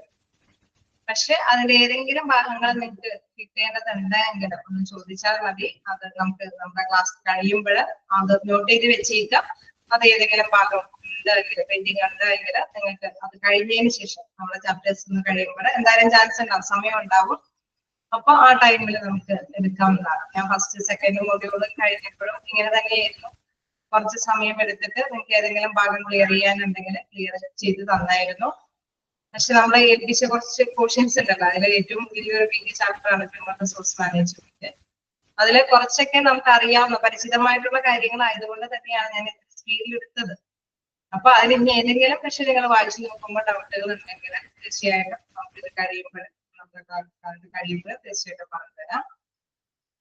പക്ഷെ അതിന്റെ ഏതെങ്കിലും ഭാഗങ്ങൾ നിങ്ങൾക്ക് കിട്ടേണ്ടതുണ്ടെങ്കിൽ ഒന്ന് ചോദിച്ചാൽ മതി. അത് നമുക്ക് നമ്മുടെ ക്ലാസ് കഴിയുമ്പോൾ അത് നോട്ട് ചെയ്ത് വെച്ചേക്കാം. അത് ഏതെങ്കിലും ഭാഗം ഉണ്ടെങ്കിൽ പെൻഡിങ് ഉണ്ടെങ്കിൽ നിങ്ങൾക്ക് അത് കഴിഞ്ഞതിന് ശേഷം നമ്മുടെ ചാപ്റ്റേഴ്സ് ഒന്ന് കഴിയുമ്പോൾ എന്തായാലും ചാൻസ് ഉണ്ടാവും, സമയം ഉണ്ടാവും. അപ്പൊ ആ ടൈമിൽ നമുക്ക് എടുക്കാവുന്നതാണ്. ഞാൻ ഫസ്റ്റ് സെക്കൻഡ് മൊഡ്യൂൾ കഴിഞ്ഞപ്പോഴും ഇങ്ങനെ തന്നെയായിരുന്നു. കുറച്ച് സമയം എടുത്തിട്ട് നിങ്ങൾക്ക് ഏതെങ്കിലും ഭാഗം ക്ലിയർ ചെയ്യാനുണ്ടെങ്കിൽ ക്ലിയർ ചെയ്ത് തന്നായിരുന്നു. പക്ഷെ നമ്മളെ ഏൽപ്പിച്ച കുറച്ച് പോർഷൻസ് ഉണ്ടല്ലോ, അതിൽ ഏറ്റവും വലിയൊരു ബിഗ് ചാപ്റ്റർ ആണ് ഹ്യൂമൻ റിസോഴ്സ് മാനേജ്മെന്റ്. അതിലെ കുറച്ചൊക്കെ നമുക്ക് അറിയാവുന്ന പരിചിതമായിട്ടുള്ള കാര്യങ്ങളായതുകൊണ്ട് തന്നെയാണ് ഞാൻ സ്പീഡിൽ എടുത്തത്. അപ്പൊ അതിൽ ഇനി ഏതെങ്കിലും പക്ഷെ നിങ്ങൾ വായിച്ചു നോക്കുമ്പോൾ ഡൗട്ടുകൾ ഉണ്ടെങ്കിൽ തീർച്ചയായിട്ടും നമുക്കിത് കഴിയുമ്പോൾ തീർച്ചയായിട്ടും പറഞ്ഞുതരാം.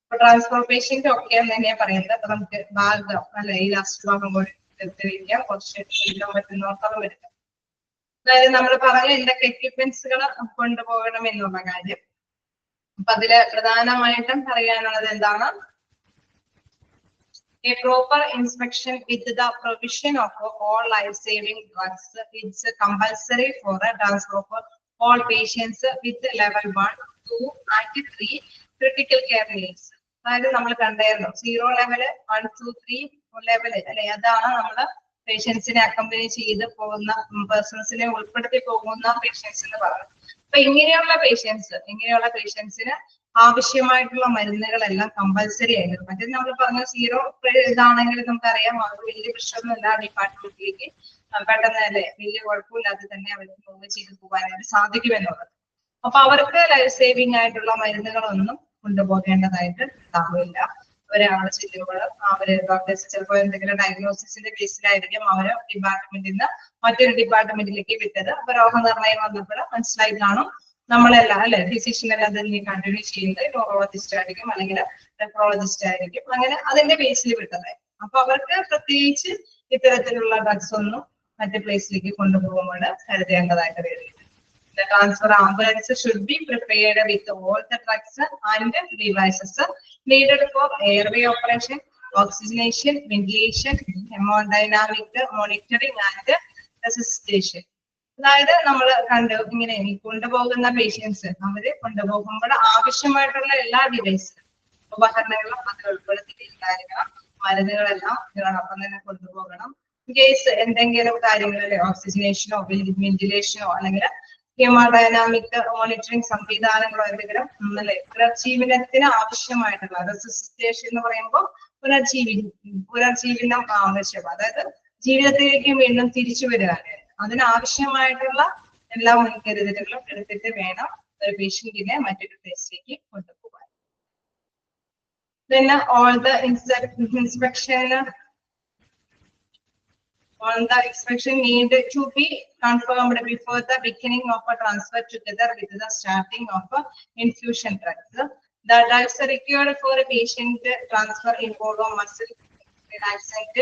അപ്പൊ ട്രാൻസ്പോർട്ടേഷന്റെ ഒക്കെ തന്നെയാ പറയുന്നത്. അപ്പൊ നമുക്ക് ഭാഗം അല്ലെ ഈ ലാസ്റ്റ് ഭാഗം കൂടി എടുത്തിരിക്കാം, കുറച്ച് എഴുതാൻ പറ്റുന്നോർത്തോളം എടുക്കാം. അതായത് നമ്മൾ പറഞ്ഞ എന്തൊക്കെ എക്യുപ്മെന്റ്സുകൾ കൊണ്ടുപോകണം എന്നുള്ള കാര്യം. അപ്പൊ അതില് പ്രധാനമായിട്ടും പറയാനുള്ളത് എന്താണ്? A proper inspection with the provision of all life-saving drugs is compulsory for a transport for all patients with level 1, 2 and 3 critical care needs. അതായത് നമ്മൾ കണ്ടായിരുന്നു 0 ലെവല് 1, 2, 3 ലെവല് അല്ലെ, അതാണ് നമ്മള് പേഷ്യൻസിനെ അക്കമ്പനി ചെയ്ത് പോകുന്ന പേഴ്സൺസിനെ ഉൾപ്പെടുത്തി പോകുന്ന പേഷ്യൻസ് എന്ന് പറയുന്നത്. അപ്പൊ ഇങ്ങനെയുള്ള പേഷ്യൻസിന് ആവശ്യമായിട്ടുള്ള മരുന്നുകളെല്ലാം കമ്പൽസറി ആയിരുന്നു. മറ്റേത് നമ്മൾ പറഞ്ഞ 0 ഇതാണെങ്കിൽ നമുക്കറിയാം അത് വലിയ പ്രശ്നമൊന്നുമില്ല, ഡിപ്പാർട്ട്മെന്റിലേക്ക് പെട്ടെന്ന് അല്ലെ വലിയ കുഴപ്പമില്ലാതെ തന്നെ അവർക്ക് മൂവ് ചെയ്ത് പോകാനായിട്ട് സാധിക്കുമെന്നുള്ളത്. അപ്പൊ അവർക്ക് ലൈഫ് സേവിങ് ആയിട്ടുള്ള മരുന്നുകളൊന്നും കൊണ്ടുപോകേണ്ടതായിട്ട് ഉണ്ടാവില്ല. ഒരാള് ചെല്ലുമ്പോൾ അവര് ഡോക്ടേഴ്സ് ചിലപ്പോൾ എന്തെങ്കിലും ഡയഗ്നോസിസിന്റെ ബേസിലായിരിക്കും അവര് ഡിപ്പാർട്ട്മെന്റിൽ നിന്ന് മറ്റൊരു ഡിപ്പാർട്ട്മെന്റിലേക്ക് വിട്ടത്. അപ്പൊ രോഗനിർണയം വന്നപ്പോൾ മനസ്സിലായി കാണും നമ്മളെല്ലാം അല്ലെ ഫിസിഷ്യനെല്ലാം തന്നെ കണ്ടിന്യൂ ചെയ്യുന്നത് ന്യൂറോളജിസ്റ്റ് ആയിരിക്കും അല്ലെങ്കിൽ നെഫ്രോളജിസ്റ്റ് ആയിരിക്കും, അങ്ങനെ അതിന്റെ ബേസിൽ വിട്ടത്. അപ്പൊ അവർക്ക് പ്രത്യേകിച്ച് ഇത്തരത്തിലുള്ള ഡ്രഗ്സ് ഒന്നും മറ്റു പ്ലേസിലേക്ക് കൊണ്ടുപോകുമ്പോൾ കരുതേണ്ടതായിട്ട് വരും. The transfer ambulance should be prepared with all the drugs and devices needed for airway operation, oxygenation, ventilation, hemodynamic monitoring and resuscitation. അതായത് നമ്മൾ കണ്ടു ഇങ്ങനെ കൊണ്ടുപോകുന്ന പേഷ്യൻസ് അവര് കൊണ്ടുപോകുമ്പോൾ ആവശ്യമായിട്ടുള്ള എല്ലാ ഡിവൈസും ഉപകരണങ്ങളും അതിൽ ഉൾപ്പെടുത്തിയിട്ടുണ്ടായിരിക്കണം. മരുന്നുകളെല്ലാം ഇതിനോടൊപ്പം തന്നെ കൊണ്ടുപോകണം. കേസ് എന്തെങ്കിലും കാര്യങ്ങളിൽ ഓക്സിജനേഷനോ വെന്റിലേഷനോ അല്ലെങ്കിൽ ഹെമോഡൈനാമിക് മോണിറ്ററിംഗ് സംവിധാനങ്ങളോ എന്തെങ്കിലും അല്ലെ പുനർജീവനത്തിന് ആവശ്യമായിട്ടുള്ള റെസിസ്റ്റേഷൻ എന്ന് പറയുമ്പോൾ പുനർജീവനം ആവശ്യം, അതായത് ജീവിതത്തിലേക്ക് വീണ്ടും തിരിച്ചു വരികയാണ്. അതിനാവശ്യമായിട്ടുള്ള എല്ലാ മുൻകരുതലുകളും എടുത്തിട്ട് വേണം ഒരു പേഷ്യന്റിനെ മറ്റൊരു പ്ലേസിലേക്ക് കൊണ്ടുപോകാൻ. പിന്നെ all the inspection need to be confirmed before the beginning of a transfer together with the starting of a infusion drugs. The drugs required for a patient transfer involve muscle relaxant,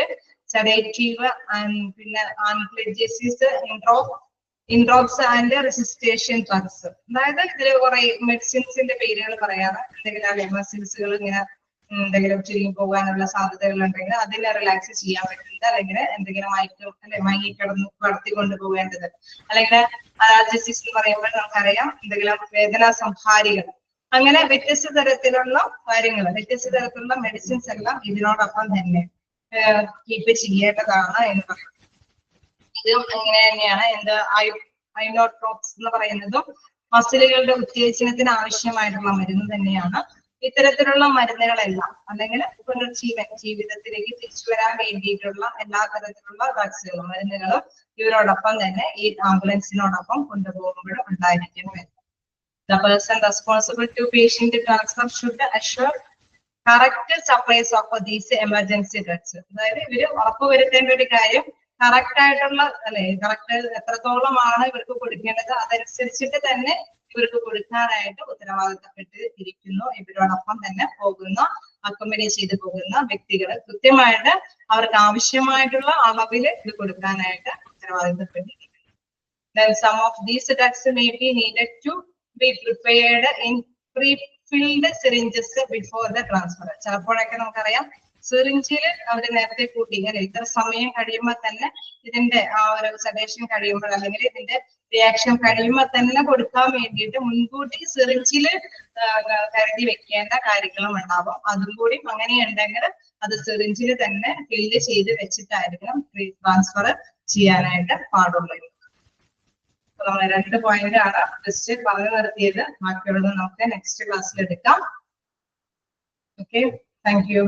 sedative and analgesics, inotropes and resuscitation drugs. അതായത് ഇതിൽ കുറെ മെഡിസിൻസിന്റെ പേരുകൾ പറയാറ്, എന്തെങ്കിലും മസിൽസുകൾ ഇങ്ങനെ എന്തെങ്കിലും ചുരുങ്ങി പോകാനുള്ള സാധ്യതകൾ ഉണ്ടെങ്കിൽ അതിനെ റിലാക്സ് ചെയ്യാൻ പറ്റുന്നത്, അല്ലെങ്കിൽ എന്തെങ്കിലും മയക്കം അല്ലെ മയങ്ങിക്കിടന്ന് കടത്തി കൊണ്ടുപോകേണ്ടത്, അല്ലെങ്കിൽ അനാൽജസിസ് എന്ന് പറയുമ്പോൾ നമുക്കറിയാം എന്തെങ്കിലും വേദനാ സംഹാരികൾ, അങ്ങനെ വ്യത്യസ്ത തരത്തിലുള്ള കാര്യങ്ങൾ വ്യത്യസ്ത തരത്തിലുള്ള മെഡിസിൻസ് എല്ലാം ഇതിനോടൊപ്പം തന്നെ കീപ്പ് ചെയ്യേണ്ടതാണ് എന്ന് പറയുന്നത്. ഇതും ഇങ്ങനെ തന്നെയാണ്. എന്ത് ഐനോട്രോപ്സ് എന്ന് പറയുന്നതും മസിലുകളുടെ ഉത്തേജനത്തിന് ആവശ്യമായിട്ടുള്ള മരുന്ന് തന്നെയാണ്. ഇത്തരത്തിലുള്ള മരുന്നുകളെല്ലാം അല്ലെങ്കിൽ ജീവിതത്തിലേക്ക് തിരിച്ചു വരാൻ വേണ്ടിയിട്ടുള്ള എല്ലാ തരത്തിലുള്ള ഡ്രഗ്സുകളും മരുന്നുകളും ഇവരോടൊപ്പം തന്നെ ഈ ആംബുലൻസിനോടൊപ്പം കൊണ്ടുപോകുമ്പോഴും ഉണ്ടായിരിക്കും. The person responsible to patient transfer should assure correct supplies of these emergency drugs. അതായത് ഇവര് ഉറപ്പുവരുത്തേണ്ട ഒരു കാര്യം കറക്റ്റ് ആയിട്ടുള്ള അല്ലെ കറക്റ്റ് എത്രത്തോളമാണ് ഇവർക്ക് കൊടുക്കേണ്ടത് അതനുസരിച്ചിട്ട് തന്നെ ഇവർക്ക് കൊടുക്കാനായിട്ട് ഉത്തരവാദിത്തപ്പെട്ട് ഇരിക്കുന്നു. ഇവരോടൊപ്പം തന്നെ പോകുന്ന അക്കോമഡേ ചെയ്തു പോകുന്ന വ്യക്തികൾ കൃത്യമായിട്ട് അവർക്ക് ആവശ്യമായിട്ടുള്ള അളവിൽ ഇത് കൊടുക്കാനായിട്ട് ഉത്തരവാദിത്തപ്പെട്ടിരിക്കുന്നു. Then some of these drugs may be needed to be prepared in pre-filled syringes before the transfer. ചിലപ്പോഴൊക്കെ നമുക്കറിയാം സിറിഞ്ചിൽ അവർ നേരത്തെ കൂട്ടി അല്ലെ ഇത്ര സമയം കഴിയുമ്പോൾ തന്നെ ഇതിന്റെ ആ ഒരു സഡേഷൻ കഴിയുമ്പോൾ അല്ലെങ്കിൽ ഇതിന്റെ റിയാക്ഷൻ കഴിയുമ്പോൾ തന്നെ കൊടുക്കാൻ വേണ്ടിയിട്ട് മുൻകൂട്ടി സിറിഞ്ചിൽ കരുതി വെക്കേണ്ട കാര്യങ്ങളും ഉണ്ടാവും. അതും കൂടി അങ്ങനെയുണ്ടെങ്കിൽ അത് സിറിഞ്ചിൽ തന്നെ ഫില്ല് ചെയ്ത് വെച്ചിട്ടായിരിക്കണം ട്രാൻസ്ഫർ ചെയ്യാനായിട്ട് പാടുള്ളത്. നമ്മൾ 2 പോയിന്റ് ആണ് ജസ്റ്റ് പറഞ്ഞു നിർത്തിയത്. ബാക്കിയുള്ളത് നമുക്ക് നെക്സ്റ്റ് ക്ലാസ്സിൽ എടുക്കാം. Okay, thank you.